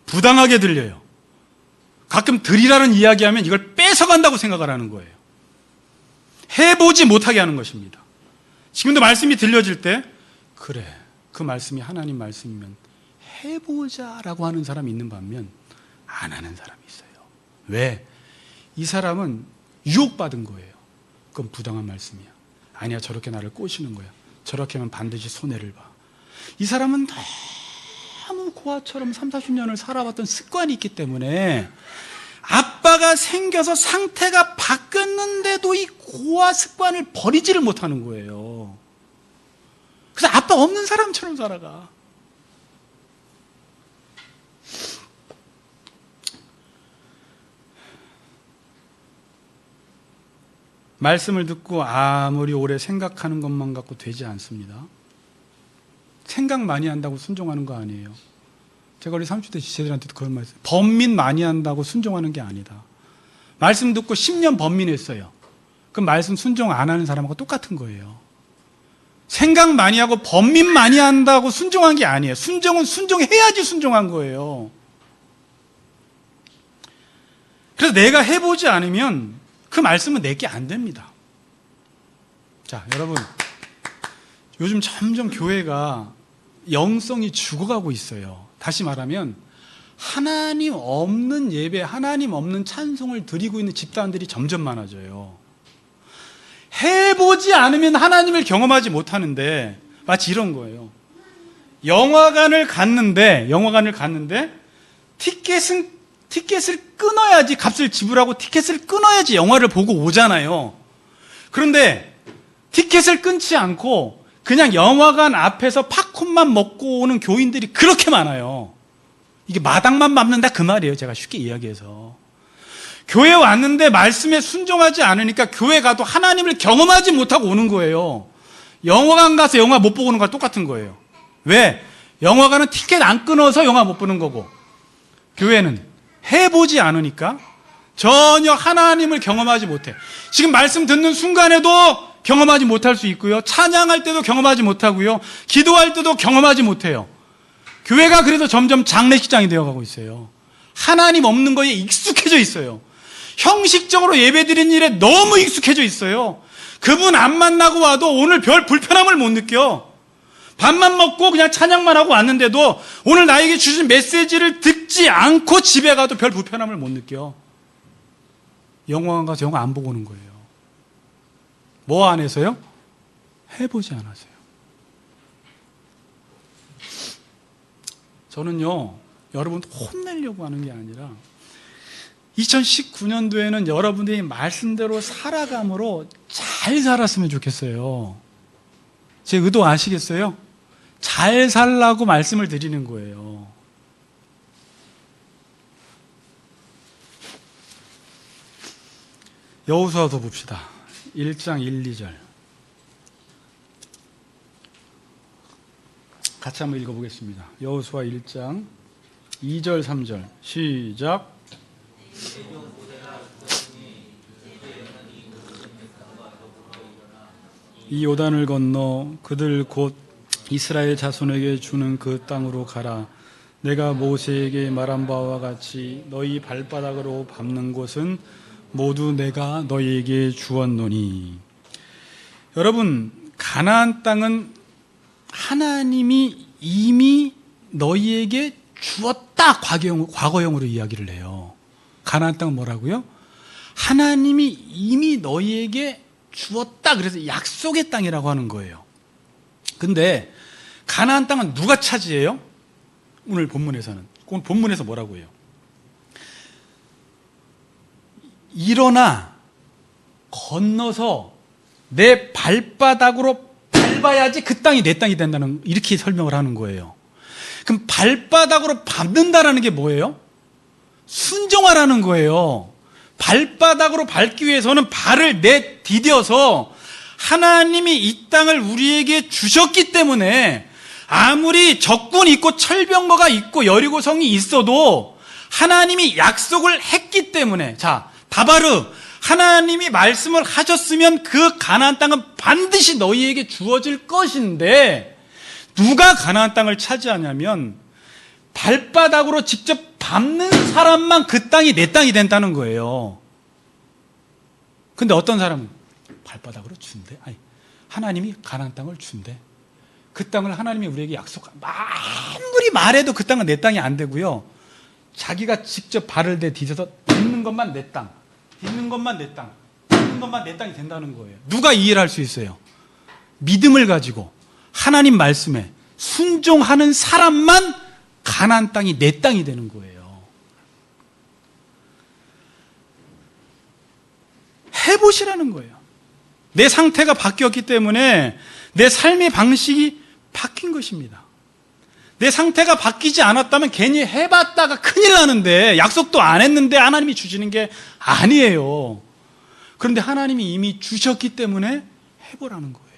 부당하게 들려요. 가끔 드리라는 이야기하면 이걸 뺏어간다고 생각을 하는 거예요. 해보지 못하게 하는 것입니다. 지금도 말씀이 들려질 때, 그래, 그 말씀이 하나님 말씀이면 해보자라고 하는 사람이 있는 반면 안 하는 사람이 있어요. 왜? 이 사람은 유혹받은 거예요. 그건 부당한 말씀이야. 아니야, 저렇게 나를 꼬시는 거야. 저렇게 하면 반드시 손해를 봐. 이 사람은 너무 고아처럼 30-40년을 살아왔던 습관이 있기 때문에 아빠가 생겨서 상태가 바뀌었는데도 이 고아 습관을 버리지를 못하는 거예요. 그래서 아빠 없는 사람처럼 살아가. 말씀을 듣고 아무리 오래 생각하는 것만 갖고 되지 않습니다. 생각 많이 한다고 순종하는 거 아니에요. 제가 우리 30대 지체들한테도 그런 말 했어요. 번민 많이 한다고 순종하는 게 아니다. 말씀 듣고 10년 번민했어요. 그럼 말씀 순종 안 하는 사람하고 똑같은 거예요. 생각 많이 하고 번민 많이 한다고 순종한 게 아니에요. 순종은 순종해야지 순종한 거예요. 그래서 내가 해보지 않으면 그 말씀은 내게 안 됩니다. 자, 여러분, 요즘 점점 교회가 영성이 죽어가고 있어요. 다시 말하면 하나님 없는 예배, 하나님 없는 찬송을 드리고 있는 집단들이 점점 많아져요. 해보지 않으면 하나님을 경험하지 못하는데, 마치 이런 거예요. 영화관을 갔는데 티켓을 끊어야지, 값을 지불하고 티켓을 끊어야지 영화를 보고 오잖아요. 그런데 티켓을 끊지 않고 그냥 영화관 앞에서 팝콘만 먹고 오는 교인들이 그렇게 많아요. 이게 마당만 밟는다 그 말이에요. 제가 쉽게 이야기해서. 교회 왔는데 말씀에 순종하지 않으니까 교회 가도 하나님을 경험하지 못하고 오는 거예요. 영화관 가서 영화 못 보고 오는 거랑 똑같은 거예요. 왜? 영화관은 티켓 안 끊어서 영화 못 보는 거고, 교회는 해보지 않으니까 전혀 하나님을 경험하지 못해. 지금 말씀 듣는 순간에도 경험하지 못할 수 있고요, 찬양할 때도 경험하지 못하고요, 기도할 때도 경험하지 못해요. 교회가 그래서 점점 장례식장이 되어가고 있어요. 하나님 없는 거에 익숙해져 있어요. 형식적으로 예배드리는 일에 너무 익숙해져 있어요. 그분 안 만나고 와도 오늘 별 불편함을 못 느껴. 밥만 먹고 그냥 찬양만 하고 왔는데도 오늘 나에게 주신 메시지를 듣지 않고 집에 가도 별 불편함을 못 느껴. 영화관 가서 영화 안 보고 오는 거예요. 뭐 안 해서요? 해보지 않아서요. 저는요, 여러분 혼내려고 하는 게 아니라 2019년도에는 여러분들이 말씀대로 살아감으로 잘 살았으면 좋겠어요. 제 의도 아시겠어요? 잘 살라고 말씀을 드리는 거예요. 여호수아서 봅시다. 1장 1, 2절 같이 한번 읽어보겠습니다. 여호수아 1장 2절 3절 시작. 이 요단을 건너 그들 곧 이스라엘 자손에게 주는 그 땅으로 가라. 내가 모세에게 말한 바와 같이 너희 발바닥으로 밟는 곳은 모두 내가 너희에게 주었노니. 여러분, 가나안 땅은 하나님이 이미 너희에게 주었다, 과거형으로 이야기를 해요. 가나안 땅은 뭐라고요? 하나님이 이미 너희에게 주었다, 그래서 약속의 땅이라고 하는 거예요. 근데 가나안 땅은 누가 차지해요? 오늘 본문에서는. 오늘 본문에서 뭐라고 해요? 일어나 건너서 내 발바닥으로 밟아야지 그 땅이 내 땅이 된다는, 이렇게 설명을 하는 거예요. 그럼 발바닥으로 밟는다라는 게 뭐예요? 순종하라는 거예요. 발바닥으로 밟기 위해서는 발을 내디뎌서 하나님이 이 땅을 우리에게 주셨기 때문에 아무리 적군이 있고 철병거가 있고 여리고성이 있어도 하나님이 약속을 했기 때문에, 자, 다바르, 하나님이 말씀을 하셨으면 그 가나안 땅은 반드시 너희에게 주어질 것인데, 누가 가나안 땅을 차지하냐면 발바닥으로 직접 밟는 사람만 그 땅이 내 땅이 된다는 거예요. 근데 어떤 사람은 발바닥으로 준대. 아니, 하나님이 가나안 땅을 준대. 그 땅을 하나님이 우리에게 아무리 말해도 그 땅은 내 땅이 안 되고요, 자기가 직접 발을 디뎌서 딛는 것만 내 땅, 딛는 것만 내 땅, 딛는 것만 내 땅이 된다는 거예요. 누가 이해를 할 수 있어요? 믿음을 가지고 하나님 말씀에 순종하는 사람만 가나안 땅이 내 땅이 되는 거예요. 해보시라는 거예요. 내 상태가 바뀌었기 때문에 내 삶의 방식이 바뀐 것입니다. 내 상태가 바뀌지 않았다면 괜히 해봤다가 큰일 나는데, 약속도 안 했는데 하나님이 주시는 게 아니에요. 그런데 하나님이 이미 주셨기 때문에 해보라는 거예요.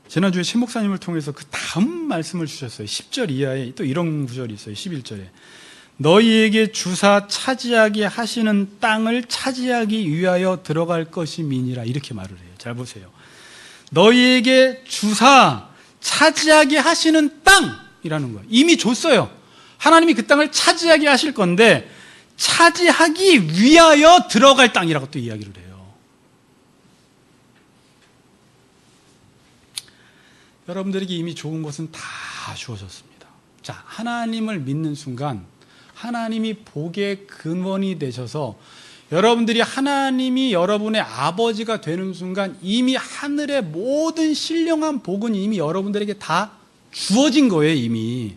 지난주에 신 목사님을 통해서 그 다음 말씀을 주셨어요. 10절 이하에 또 이런 구절이 있어요. 11절에 너희에게 주사 차지하게 하시는 땅을 차지하기 위하여 들어갈 것임이니라, 이렇게 말을 해요. 잘 보세요. 너희에게 주사 차지하게 하시는 땅이라는 거예요. 이미 줬어요. 하나님이 그 땅을 차지하게 하실 건데 차지하기 위하여 들어갈 땅이라고 또 이야기를 해요. 여러분들에게 이미 좋은 것은 다 주어졌습니다. 자, 하나님을 믿는 순간 하나님이 복의 근원이 되셔서 여러분들이 하나님이 여러분의 아버지가 되는 순간 이미 하늘의 모든 신령한 복은 이미 여러분들에게 다 주어진 거예요, 이미.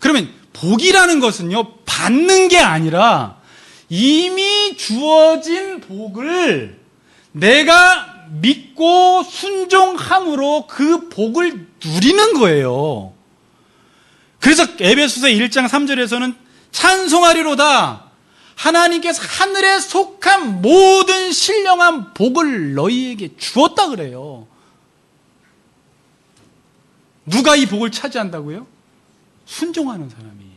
그러면 복이라는 것은요, 받는 게 아니라 이미 주어진 복을 내가 믿고 순종함으로 그 복을 누리는 거예요. 그래서 에베소서 1장 3절에서는 찬송하리로다, 하나님께서 하늘에 속한 모든 신령한 복을 너희에게 주었다 그래요. 누가 이 복을 차지한다고요? 순종하는 사람이.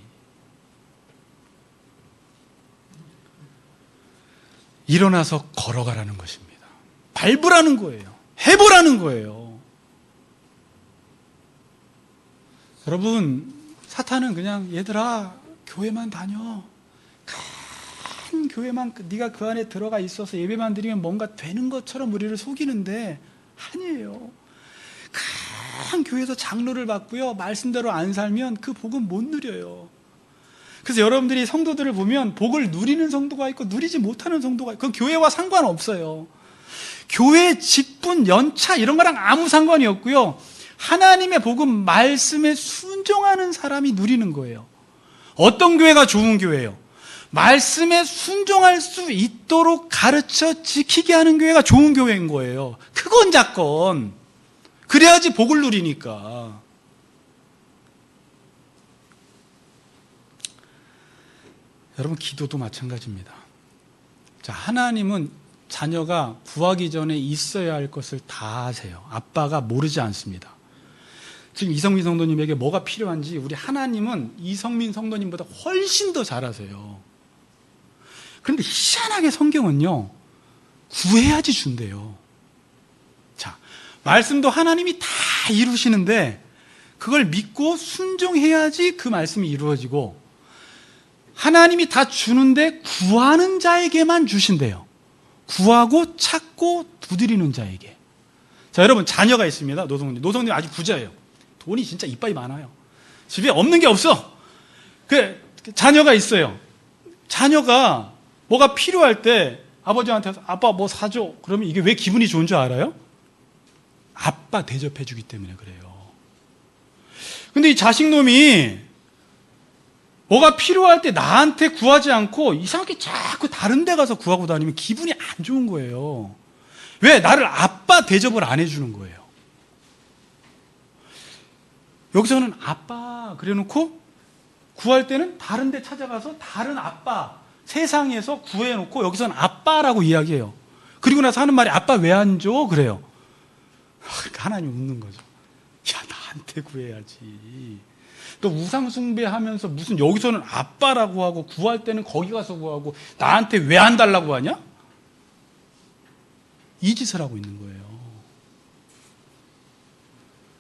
일어나서 걸어가라는 것입니다. 밟으라는 거예요. 해보라는 거예요. 여러분, 사탄은 그냥 얘들아 교회만 다녀. 큰 교회만 네가 그 안에 들어가 있어서 예배만 드리면 뭔가 되는 것처럼 우리를 속이는데 아니에요. 큰 교회에서 장로를 받고요, 말씀대로 안 살면 그 복은 못 누려요. 그래서 여러분들이 성도들을 보면 복을 누리는 성도가 있고 누리지 못하는 성도가 있고, 그건 교회와 상관없어요. 교회 직분, 연차 이런 거랑 아무 상관이 없고요, 하나님의 복은 말씀에 순종하는 사람이 누리는 거예요. 어떤 교회가 좋은 교회예요? 말씀에 순종할 수 있도록 가르쳐 지키게 하는 교회가 좋은 교회인 거예요. 그건 작건. 그래야지 복을 누리니까. 여러분, 기도도 마찬가지입니다. 자, 하나님은 자녀가 구하기 전에 있어야 할 것을 다 아세요. 아빠가 모르지 않습니다. 지금 이성민 성도님에게 뭐가 필요한지 우리 하나님은 이성민 성도님보다 훨씬 더 잘 아세요. 그런데 희한하게 성경은요, 구해야지 준대요. 자, 말씀도 하나님이 다 이루시는데 그걸 믿고 순종해야지 그 말씀이 이루어지고, 하나님이 다 주는데 구하는 자에게만 주신대요. 구하고 찾고 두드리는 자에게. 자, 여러분, 자녀가 있습니다. 노성님 아주 부자예요. 돈이 진짜 이빨이 많아요. 집에 없는 게 없어. 그 자녀가 있어요. 자녀가 뭐가 필요할 때 아버지한테 아빠 뭐 사줘. 그러면 이게 왜 기분이 좋은 줄 알아요? 아빠 대접해 주기 때문에 그래요. 근데 이 자식놈이 뭐가 필요할 때 나한테 구하지 않고 이상하게 자꾸 다른 데 가서 구하고 다니면 기분이 안 좋은 거예요. 왜? 나를 아빠 대접을 안 해주는 거예요. 여기서는 아빠 그래놓고 구할 때는 다른 데 찾아가서 다른 아빠, 세상에서 구해놓고 여기서는 아빠라고 이야기해요. 그리고 나서 하는 말이 아빠 왜 안 줘? 그래요. 그러니까 하나님 웃는 거죠. 야, 나한테 구해야지. 또 우상 숭배하면서 무슨 여기서는 아빠라고 하고 구할 때는 거기 가서 구하고 나한테 왜 안 달라고 하냐? 이 짓을 하고 있는 거예요.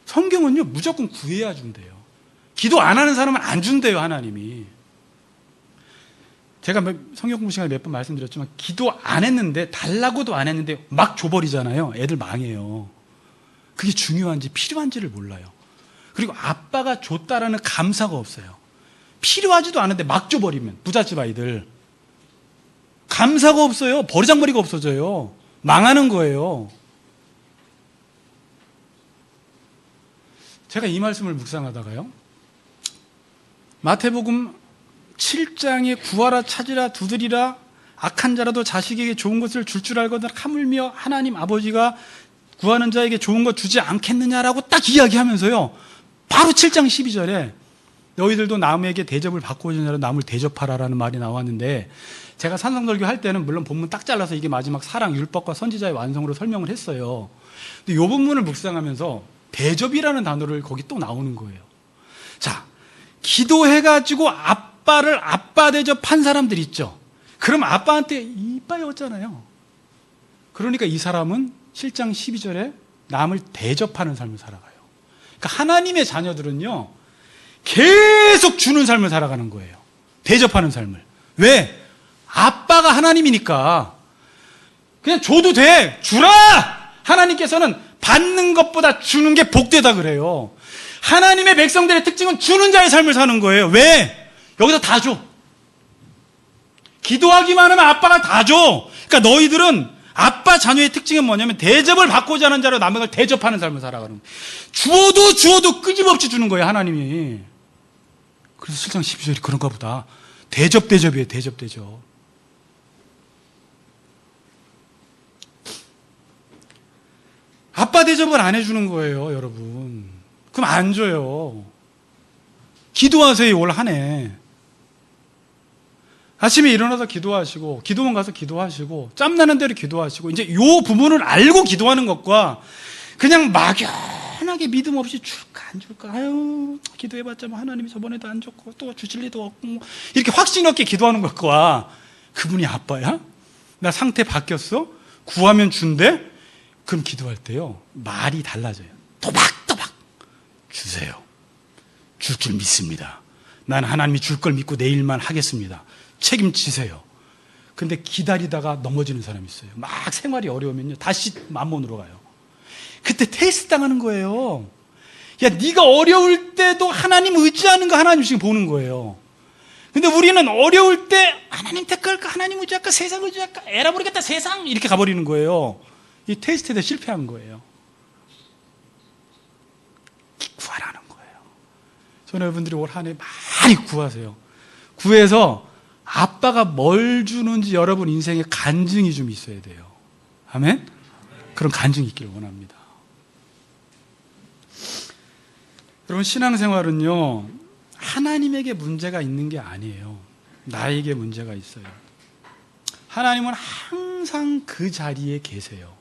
성경은요, 무조건 구해야 준대요. 기도 안 하는 사람은 안 준대요, 하나님이. 제가 성경 공부 시간에 몇 번 말씀드렸지만, 기도 안 했는데, 달라고도 안 했는데 막 줘버리잖아요. 애들 망해요. 그게 중요한지 필요한지를 몰라요. 그리고 아빠가 줬다라는 감사가 없어요. 필요하지도 않은데 막 줘버리면, 부잣집 아이들 감사가 없어요. 버리장머리가 없어져요. 망하는 거예요. 제가 이 말씀을 묵상하다가요, 마태복음 7장에 구하라 찾으라 두드리라 악한 자라도 자식에게 좋은 것을 줄 알거든 하물며 하나님 아버지가 구하는 자에게 좋은 것 주지 않겠느냐라고 딱 이야기하면서요, 바로 7장 12절에 너희들도 남에게 대접을 받고 오는 자로 남을 대접하라라는 말이 나왔는데, 제가 산상설교 할 때는 물론 본문 딱 잘라서 이게 마지막 사랑, 율법과 선지자의 완성으로 설명을 했어요. 근데 이 부분을 묵상하면서 대접이라는 단어를 거기 또 나오는 거예요. 자, 기도해가지고 아빠를 아빠 대접한 사람들 있죠. 그럼 아빠한테 이빠였잖아요. 그러니까 이 사람은 7장 12절에 남을 대접하는 삶을 살아가요. 그러니까 하나님의 자녀들은요, 계속 주는 삶을 살아가는 거예요. 대접하는 삶을. 왜? 아빠가 하나님이니까 그냥 줘도 돼. 주라! 하나님께서는 받는 것보다 주는 게 복되다 그래요. 하나님의 백성들의 특징은 주는 자의 삶을 사는 거예요. 왜? 여기서 다 줘. 기도하기만 하면 아빠가 다 줘. 그러니까 너희들은 아빠 자녀의 특징은 뭐냐면 대접을 받고자 하는 자로 남을 대접하는 삶을 살아가는 거예요. 주어도 끊임없이 주는 거예요, 하나님이. 그래서 7장 12절이 그런가 보다. 대접이에요, 대접. 아빠 대접을 안 해주는 거예요, 여러분. 그럼 안 줘요. 기도하세요, 올 한 해. 아침에 일어나서 기도하시고, 기도원 가서 기도하시고, 짬나는 대로 기도하시고, 이제 요 부분을 알고 기도하는 것과 그냥 막연하게 믿음 없이 줄까 안 줄까, 아유 기도해봤자 뭐 하나님이 저번에도 안 줬고 또 주실 리도 없고, 뭐 이렇게 확신 없게 기도하는 것과, 그분이 아빠야? 나 상태 바뀌었어? 구하면 준대? 그럼 기도할 때요 말이 달라져요. 또박또박 주세요. 줄 줄 믿습니다. 난 하나님이 줄 걸 믿고 내일만 하겠습니다. 책임지세요. 근데 기다리다가 넘어지는 사람이 있어요. 막 생활이 어려우면요 다시 만몬으로 가요. 그때 테스트 당하는 거예요. 야, 네가 어려울 때도 하나님 의지하는 거 하나님 지금 보는 거예요. 근데 우리는 어려울 때 하나님 택할까, 하나님 의지할까, 세상 의지할까, 에라 모르겠다 세상, 이렇게 가버리는 거예요. 이 테스트에 실패한 거예요. 구하라는 거예요. 저는 여러분들이 올 한 해 많이 구하세요. 구해서 아빠가 뭘 주는지 여러분 인생에 간증이 좀 있어야 돼요. 아멘? 그런 간증이 있길 원합니다. 여러분, 신앙생활은요 하나님에게 문제가 있는 게 아니에요. 나에게 문제가 있어요. 하나님은 항상 그 자리에 계세요.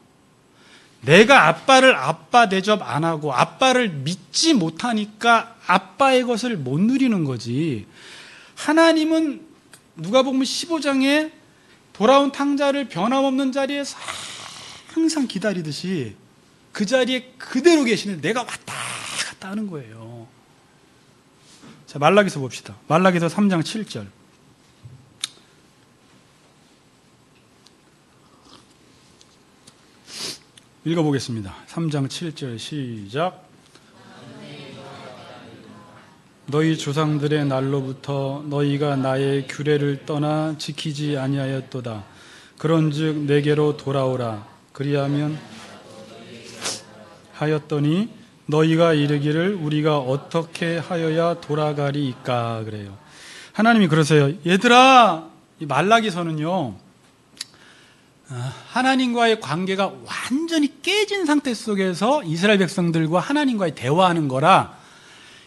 내가 아빠를 아빠 대접 안 하고 아빠를 믿지 못하니까 아빠의 것을 못 누리는 거지, 하나님은 누가복음 15장에 돌아온 탕자를 변함없는 자리에서 항상 기다리듯이 그 자리에 그대로 계시는, 내가 왔다 갔다 하는 거예요. 자, 말라기서 봅시다. 말라기서 3장 7절. 읽어보겠습니다. 3장 7절 시작. 너희 조상들의 날로부터 너희가 나의 규례를 떠나 지키지 아니하였도다. 그런즉 내게로 돌아오라. 그리하면 하였더니 너희가 이르기를 우리가 어떻게 하여야 돌아가리이까. 그래요. 하나님이 그러세요. 얘들아, 이 말라기서는요 하나님과의 관계가 완전히 깨진 상태 속에서 이스라엘 백성들과 하나님과의 대화하는 거라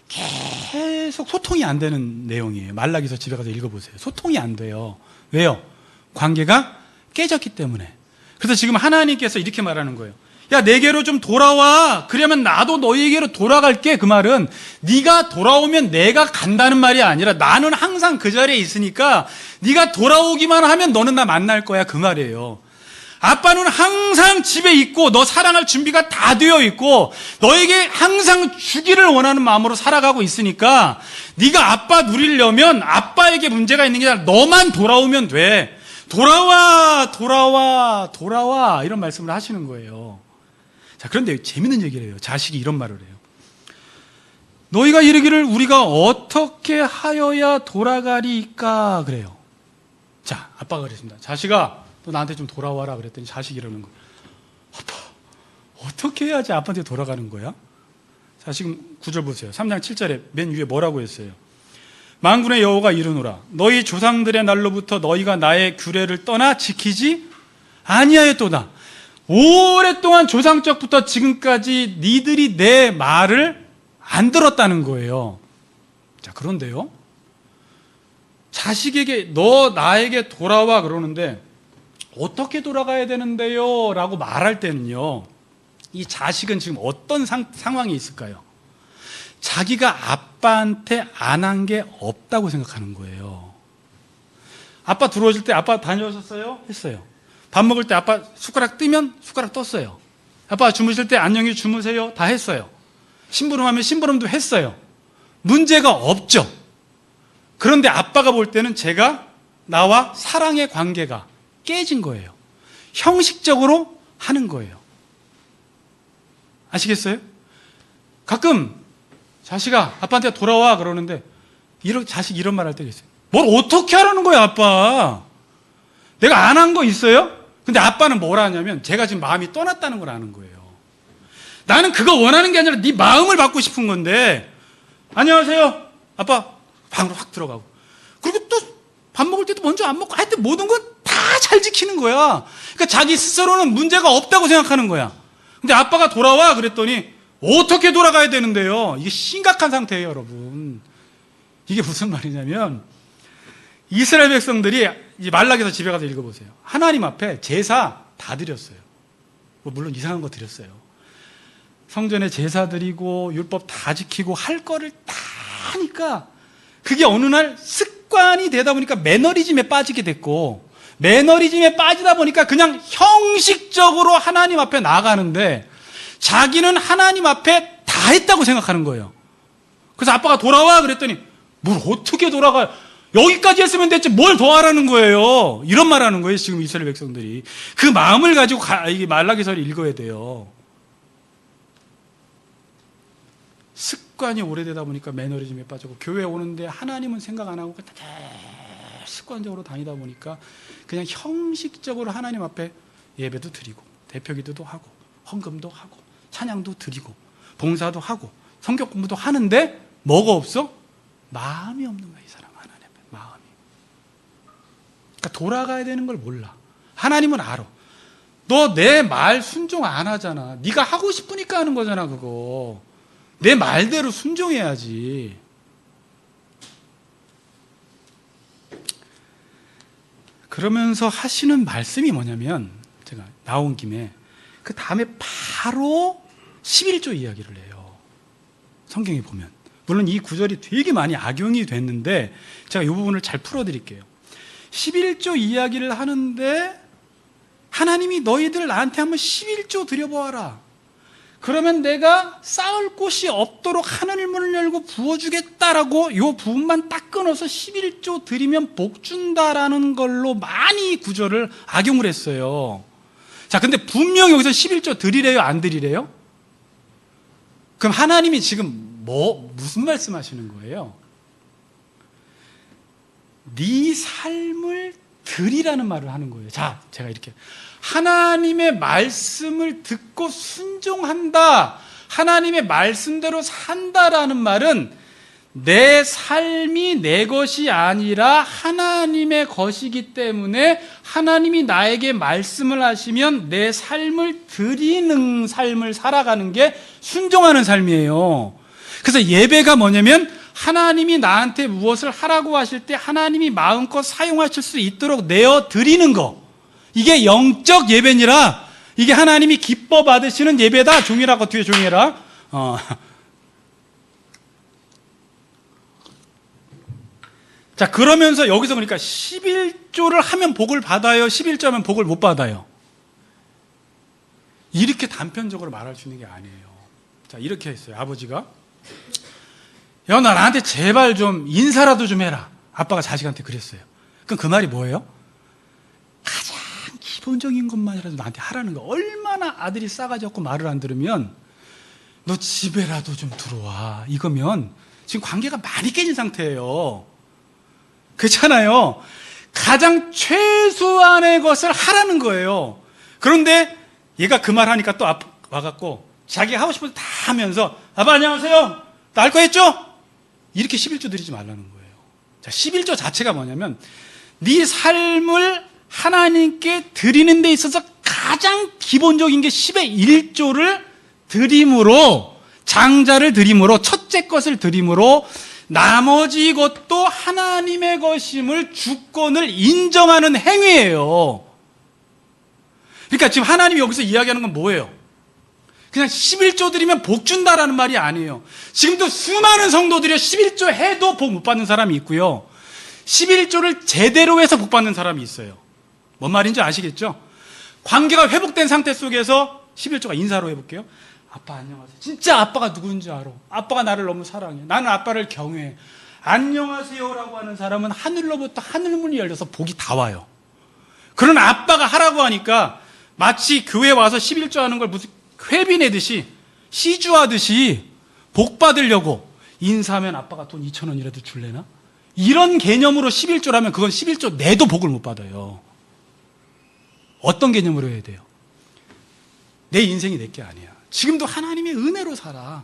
계속 소통이 안 되는 내용이에요. 말라기서 집에 가서 읽어보세요. 소통이 안 돼요. 왜요? 관계가 깨졌기 때문에. 그래서 지금 하나님께서 이렇게 말하는 거예요. 야, 내게로 좀 돌아와. 그러면 나도 너희에게로 돌아갈게. 그 말은 네가 돌아오면 내가 간다는 말이 아니라 나는 항상 그 자리에 있으니까 네가 돌아오기만 하면 너는 나 만날 거야, 그 말이에요. 아빠는 항상 집에 있고 너 사랑할 준비가 다 되어 있고 너에게 항상 주기를 원하는 마음으로 살아가고 있으니까 네가 아빠 누리려면 아빠에게 문제가 있는 게 아니라 너만 돌아오면 돼. 돌아와, 돌아와, 돌아와, 이런 말씀을 하시는 거예요. 자, 그런데 재밌는 얘기를 해요. 자식이 이런 말을 해요. 너희가 이르기를 우리가 어떻게 하여야 돌아가리까. 그래요. 자, 아빠가 그랬습니다. 자식아, 너 나한테 좀 돌아와라. 그랬더니 자식이 이러는 거예요. 아빠, 어떻게 해야지 아빠한테 돌아가는 거야? 자, 지금 9절 보세요. 3장 7절에 맨 위에 뭐라고 했어요? 만군의 여호와가 이르노라. 너희 조상들의 날로부터 너희가 나의 규례를 떠나 지키지 아니하였도다. 오랫동안 조상적부터 지금까지 니들이 내 말을 안 들었다는 거예요. 자, 그런데요, 자식에게 너 나에게 돌아와 그러는데 어떻게 돌아가야 되는데요? 라고 말할 때는요, 이 자식은 지금 어떤 상황이 있을까요? 자기가 아빠한테 안 한 게 없다고 생각하는 거예요. 아빠 들어오실 때 아빠 다녀오셨어요? 했어요. 밥 먹을 때 아빠 숟가락 뜨면 숟가락 떴어요. 아빠 주무실 때 안녕히 주무세요? 다 했어요. 심부름하면 심부름도 했어요. 문제가 없죠. 그런데 아빠가 볼 때는 제가 나와 사랑의 관계가 깨진 거예요. 형식적으로 하는 거예요. 아시겠어요? 가끔 자식아 아빠한테 돌아와 그러는데 자식이 이런 말 할 때가 있어요. 뭘 어떻게 하라는 거야 아빠. 내가 안 한 거 있어요? 근데 아빠는 뭘 하냐면 제가 지금 마음이 떠났다는 걸 아는 거예요. 나는 그거 원하는 게 아니라 네 마음을 받고 싶은 건데, 안녕하세요 아빠 방으로 확 들어가고, 그리고 또 밥 먹을 때도 먼저 안 먹고, 하여튼 모든 건 다 잘 지키는 거야. 그러니까 자기 스스로는 문제가 없다고 생각하는 거야. 근데 아빠가 돌아와 그랬더니 어떻게 돌아가야 되는데요? 이게 심각한 상태예요, 여러분. 이게 무슨 말이냐면 이스라엘 백성들이 이제 말라기서 집에 가서 읽어보세요. 하나님 앞에 제사 다 드렸어요. 물론 이상한 거 드렸어요. 성전에 제사 드리고 율법 다 지키고 할 거를 다 하니까 그게 어느 날 습관이 되다 보니까 매너리즘에 빠지게 됐고, 매너리즘에 빠지다 보니까 그냥 형식적으로 하나님 앞에 나가는데 자기는 하나님 앞에 다 했다고 생각하는 거예요. 그래서 아빠가 돌아와 그랬더니 뭘 어떻게 돌아가요? 여기까지 했으면 됐지 뭘 더 하라는 거예요. 이런 말 하는 거예요. 지금 이스라엘 백성들이. 그 마음을 가지고 이 말라기서를 읽어야 돼요. 습관이 오래되다 보니까 매너리즘에 빠지고, 교회 오는데 하나님은 생각 안 하고 습관적으로 다니다 보니까 그냥 형식적으로 하나님 앞에 예배도 드리고 대표기도도 하고 헌금도 하고 찬양도 드리고 봉사도 하고 성경 공부도 하는데 뭐가 없어? 마음이 없는 거야, 이 사람. 하나님 앞에 마음이. 그러니까 돌아가야 되는 걸 몰라. 하나님은 알아. 너 내 말 순종 안 하잖아. 네가 하고 싶으니까 하는 거잖아. 그거 내 말대로 순종해야지. 그러면서 하시는 말씀이 뭐냐면, 제가 나온 김에 그 다음에 바로 11조 이야기를 해요. 성경에 보면. 물론 이 구절이 되게 많이 악용이 됐는데 제가 이 부분을 잘 풀어드릴게요. 11조 이야기를 하는데 하나님이 너희들 나한테 한번 11조 드려보아라. 그러면 내가 쌓을 곳이 없도록 하늘 문을 열고 부어주겠다라고 이 부분만 딱 끊어서 11조 드리면 복 준다라는 걸로 많이 이 구절을 악용을 했어요. 자, 근데 분명히 여기서 11조 드리래요, 안 드리래요? 그럼 하나님이 지금 무슨 말씀하시는 거예요? 네 삶을 드리라는 말을 하는 거예요. 자, 제가 이렇게 하나님의 말씀을 듣고 순종한다, 하나님의 말씀대로 산다라는 말은 내 삶이 내 것이 아니라 하나님의 것이기 때문에 하나님이 나에게 말씀을 하시면 내 삶을 드리는 삶을 살아가는 게 순종하는 삶이에요. 그래서 예배가 뭐냐면 하나님이 나한테 무엇을 하라고 하실 때 하나님이 마음껏 사용하실 수 있도록 내어 드리는 거, 이게 영적 예배니라, 이게 하나님이 기뻐 받으시는 예배다. 종이라고 뒤에 종이라. 자, 그러면서 여기서 보니까 11조를 하면 복을 받아요, 11조 하면 복을 못 받아요. 이렇게 단편적으로 말할 수 있는 게 아니에요. 자, 이렇게 했어요. 아버지가 야, 너 나한테 제발 좀 인사라도 좀 해라. 아빠가 자식한테 그랬어요. 그럼 그 말이 뭐예요? 가장 기본적인 것만이라도 나한테 하라는 거. 얼마나 아들이 싸가지 없고 말을 안 들으면 너 집에라도 좀 들어와, 이거면 지금 관계가 많이 깨진 상태예요. 그렇잖아요. 가장 최소한의 것을 하라는 거예요. 그런데 얘가 그 말 하니까 또 와갖고 자기가 하고 싶은 거 다 하면서 아빠 안녕하세요, 나 할 거 했죠? 이렇게 11조 드리지 말라는 거예요. 자, 11조 자체가 뭐냐면 네 삶을 하나님께 드리는 데 있어서 가장 기본적인 게 10의 1조를 드림으로, 장자를 드림으로, 첫째 것을 드림으로 나머지 것도 하나님의 것임을, 주권을 인정하는 행위예요. 그러니까 지금 하나님이 여기서 이야기하는 건 뭐예요? 그냥 11조 드리면 복 준다라는 말이 아니에요. 지금도 수많은 성도들이 11조 해도 복 못 받는 사람이 있고요, 11조를 제대로 해서 복 받는 사람이 있어요. 뭔 말인지 아시겠죠? 관계가 회복된 상태 속에서 11조가 인사로 해볼게요. 아빠 안녕하세요. 진짜 아빠가 누군지 알아. 아빠가 나를 너무 사랑해. 나는 아빠를 경외해. 안녕하세요라고 하는 사람은 하늘로부터 하늘문이 열려서 복이 다 와요. 그런 아빠가 하라고 하니까 마치 교회 와서 11조 하는 걸 무슨 회비 내듯이, 시주하듯이 복 받으려고 인사하면 아빠가 돈 2,000원이라도 줄래나? 이런 개념으로 11조라면 그건 11조 내도 복을 못 받아요. 어떤 개념으로 해야 돼요? 내 인생이 내 게 아니야. 지금도 하나님의 은혜로 살아.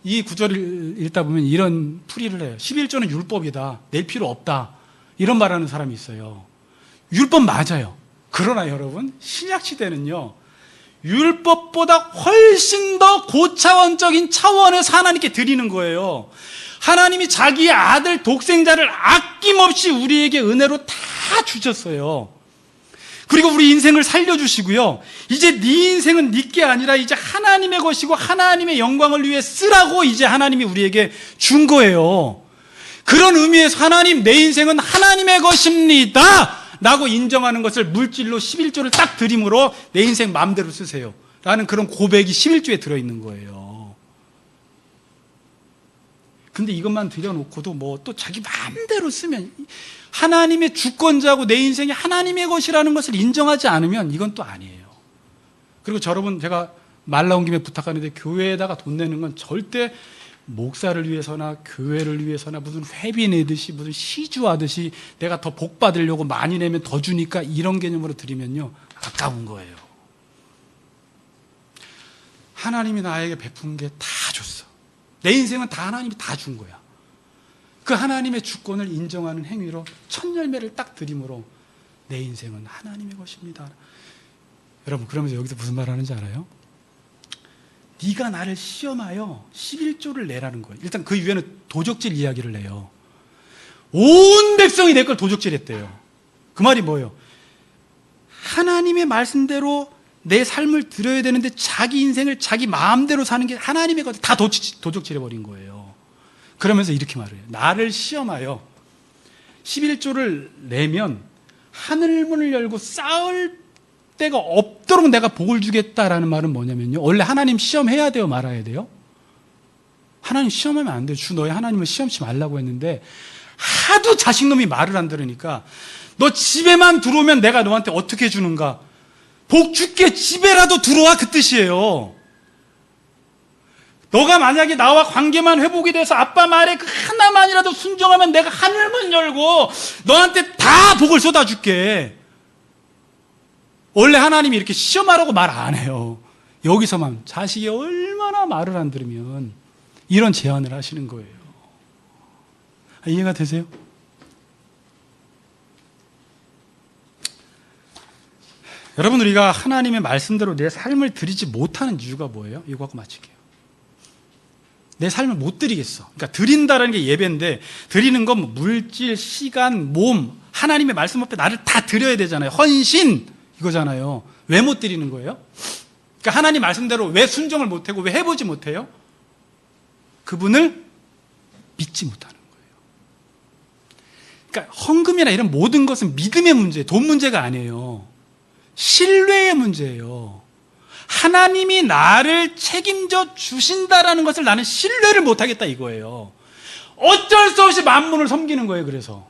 이 구절을 읽다 보면 이런 풀이를 해요. 11조는 율법이다, 낼 필요 없다, 이런 말하는 사람이 있어요. 율법 맞아요. 그러나 여러분, 신약시대는요 율법보다 훨씬 더 고차원적인 차원에서 하나님께 드리는 거예요. 하나님이 자기의 아들 독생자를 아낌없이 우리에게 은혜로 다 주셨어요. 그리고 우리 인생을 살려주시고요. 이제 네 인생은 네 게 아니라 이제 하나님의 것이고 하나님의 영광을 위해 쓰라고 이제 하나님이 우리에게 준 거예요. 그런 의미에서 하나님, 내 인생은 하나님의 것입니다 라고 인정하는 것을 물질로 11조를 딱 드림으로 내 인생 마음대로 쓰세요 라는 그런 고백이 11조에 들어있는 거예요. 근데 이것만 드려놓고도 뭐 또 자기 마음대로 쓰면, 하나님의 주권자고 내 인생이 하나님의 것이라는 것을 인정하지 않으면 이건 또 아니에요. 그리고 여러분, 제가 말 나온 김에 부탁하는데, 교회에다가 돈 내는 건 절대 목사를 위해서나 교회를 위해서나 무슨 회비 내듯이 무슨 시주하듯이 내가 더 복 받으려고 많이 내면 더 주니까 이런 개념으로 드리면요, 아까운 거예요. 하나님이 나에게 베푼 게 다 줬어. 내 인생은 다 하나님이 다 준 거야. 그 하나님의 주권을 인정하는 행위로 첫 열매를 딱 드림으로 내 인생은 하나님의 것입니다. 여러분, 그러면서 여기서 무슨 말 하는지 알아요? 네가 나를 시험하여 11조를 내라는 거예요. 일단 그 이후에는 도적질 이야기를 내요. 온 백성이 내 걸 도적질했대요. 그 말이 뭐예요? 하나님의 말씀대로 내 삶을 드려야 되는데 자기 인생을 자기 마음대로 사는 게 하나님의 것, 다 도적질해버린 거예요. 그러면서 이렇게 말해요. 나를 시험하여 11조를 내면 하늘문을 열고 쌓을 데가 없도록 내가 복을 주겠다라는 말은 뭐냐면요, 원래 하나님 시험해야 돼요, 말아야 돼요? 하나님 시험하면 안 돼요. 주 너의 하나님을 시험치 말라고 했는데 하도 자식놈이 말을 안 들으니까, 너 집에만 들어오면 내가 너한테 어떻게 주는가, 복 줄게, 집에라도 들어와, 그 뜻이에요. 너가 만약에 나와 관계만 회복이 돼서 아빠 말에 그 하나만이라도 순종하면 내가 하늘문 열고 너한테 다 복을 쏟아줄게. 원래 하나님이 이렇게 시험하라고 말 안 해요. 여기서만 자식이 얼마나 말을 안 들으면 이런 제안을 하시는 거예요. 이해가 되세요? 여러분, 우리가 하나님의 말씀대로 내 삶을 드리지 못하는 이유가 뭐예요? 이거 갖고 마칠게요. 내 삶을 못 드리겠어. 그러니까 드린다라는 게 예배인데, 드리는 건 물질, 시간, 몸, 하나님의 말씀 앞에 나를 다 드려야 되잖아요. 헌신 이거잖아요. 왜 못 드리는 거예요? 그러니까 하나님 말씀대로 왜 순종을 못하고 왜 해보지 못해요? 그분을 믿지 못하는 거예요. 그러니까 헌금이나 이런 모든 것은 믿음의 문제예요. 돈 문제가 아니에요. 신뢰의 문제예요. 하나님이 나를 책임져 주신다라는 것을 나는 신뢰를 못하겠다 이거예요. 어쩔 수 없이 만몬을 섬기는 거예요. 그래서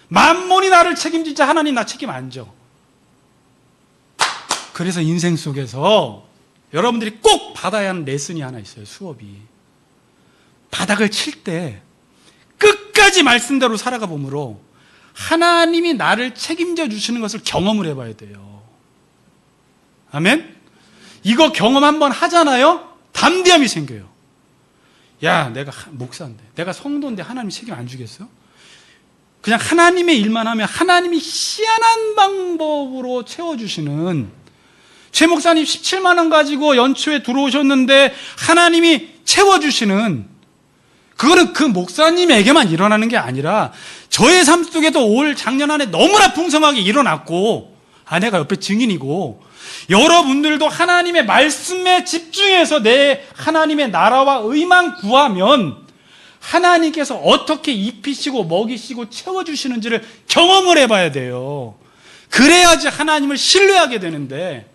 만몬이 나를 책임지자 하나님 나 책임 안 져. 그래서 인생 속에서 여러분들이 꼭 받아야 하는 레슨이 하나 있어요. 수업이. 바닥을 칠 때 끝까지 말씀대로 살아가 보므로 하나님이 나를 책임져 주시는 것을 경험을 해봐야 돼요. 아멘? 이거 경험 한번 하잖아요? 담대함이 생겨요. 야, 내가 목사인데, 내가 성도인데 하나님이 책임 안 주겠어? 그냥 하나님의 일만 하면 하나님이 희한한 방법으로 채워주시는, 최 목사님 17만 원 가지고 연초에 들어오셨는데 하나님이 채워주시는, 그거는 그 목사님에게만 일어나는 게 아니라 저의 삶 속에도 올 작년 한 해 너무나 풍성하게 일어났고, 아내가 옆에 증인이고, 여러분들도 하나님의 말씀에 집중해서 내 하나님의 나라와 의만 구하면 하나님께서 어떻게 입히시고 먹이시고 채워주시는지를 경험을 해봐야 돼요. 그래야지 하나님을 신뢰하게 되는데,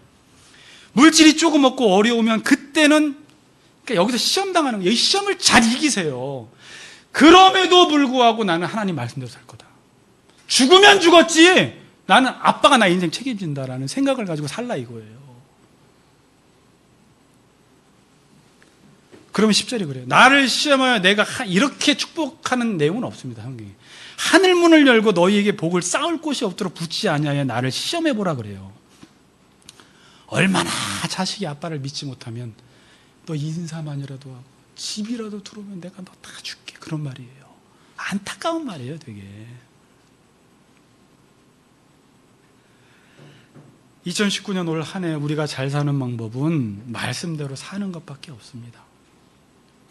물질이 조금 없고 어려우면 그때는, 그러니까 여기서 시험당하는 거예요. 이 시험을 잘 이기세요. 그럼에도 불구하고 나는 하나님 말씀대로 살 거다. 죽으면 죽었지 나는 아빠가 나 인생 책임진다라는 생각을 가지고 살라 이거예요. 그러면 10절이 그래요. 나를 시험하여 내가 이렇게 축복하는 내용은 없습니다. 성경에. 하늘문을 열고 너희에게 복을 쌓을 곳이 없도록 붙지 아니하여 나를 시험해보라 그래요. 얼마나 자식이 아빠를 믿지 못하면 너 인사만이라도 하고 집이라도 들어오면 내가 너 다 줄게, 그런 말이에요. 안타까운 말이에요. 되게. 2019년 올 한 해 우리가 잘 사는 방법은 말씀대로 사는 것밖에 없습니다.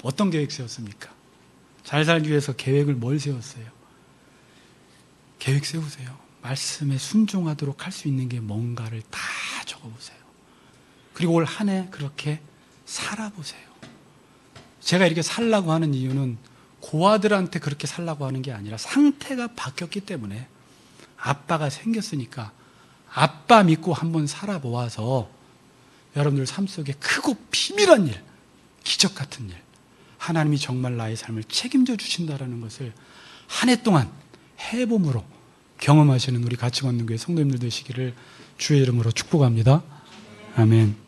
어떤 계획 세웠습니까? 잘 살기 위해서 계획을 뭘 세웠어요? 계획 세우세요. 말씀에 순종하도록 할 수 있는 게 뭔가를 다 적어보세요. 그리고 올 한 해 그렇게 살아보세요. 제가 이렇게 살라고 하는 이유는 고아들한테 그렇게 살라고 하는 게 아니라 상태가 바뀌었기 때문에, 아빠가 생겼으니까 아빠 믿고 한번 살아보아서 여러분들 삶 속에 크고 비밀한 일, 기적 같은 일, 하나님이 정말 나의 삶을 책임져 주신다는 것을 한 해 동안 해봄으로 경험하시는 우리 같이 걷는 교회 성도님들 되시기를 주의 이름으로 축복합니다. 아멘.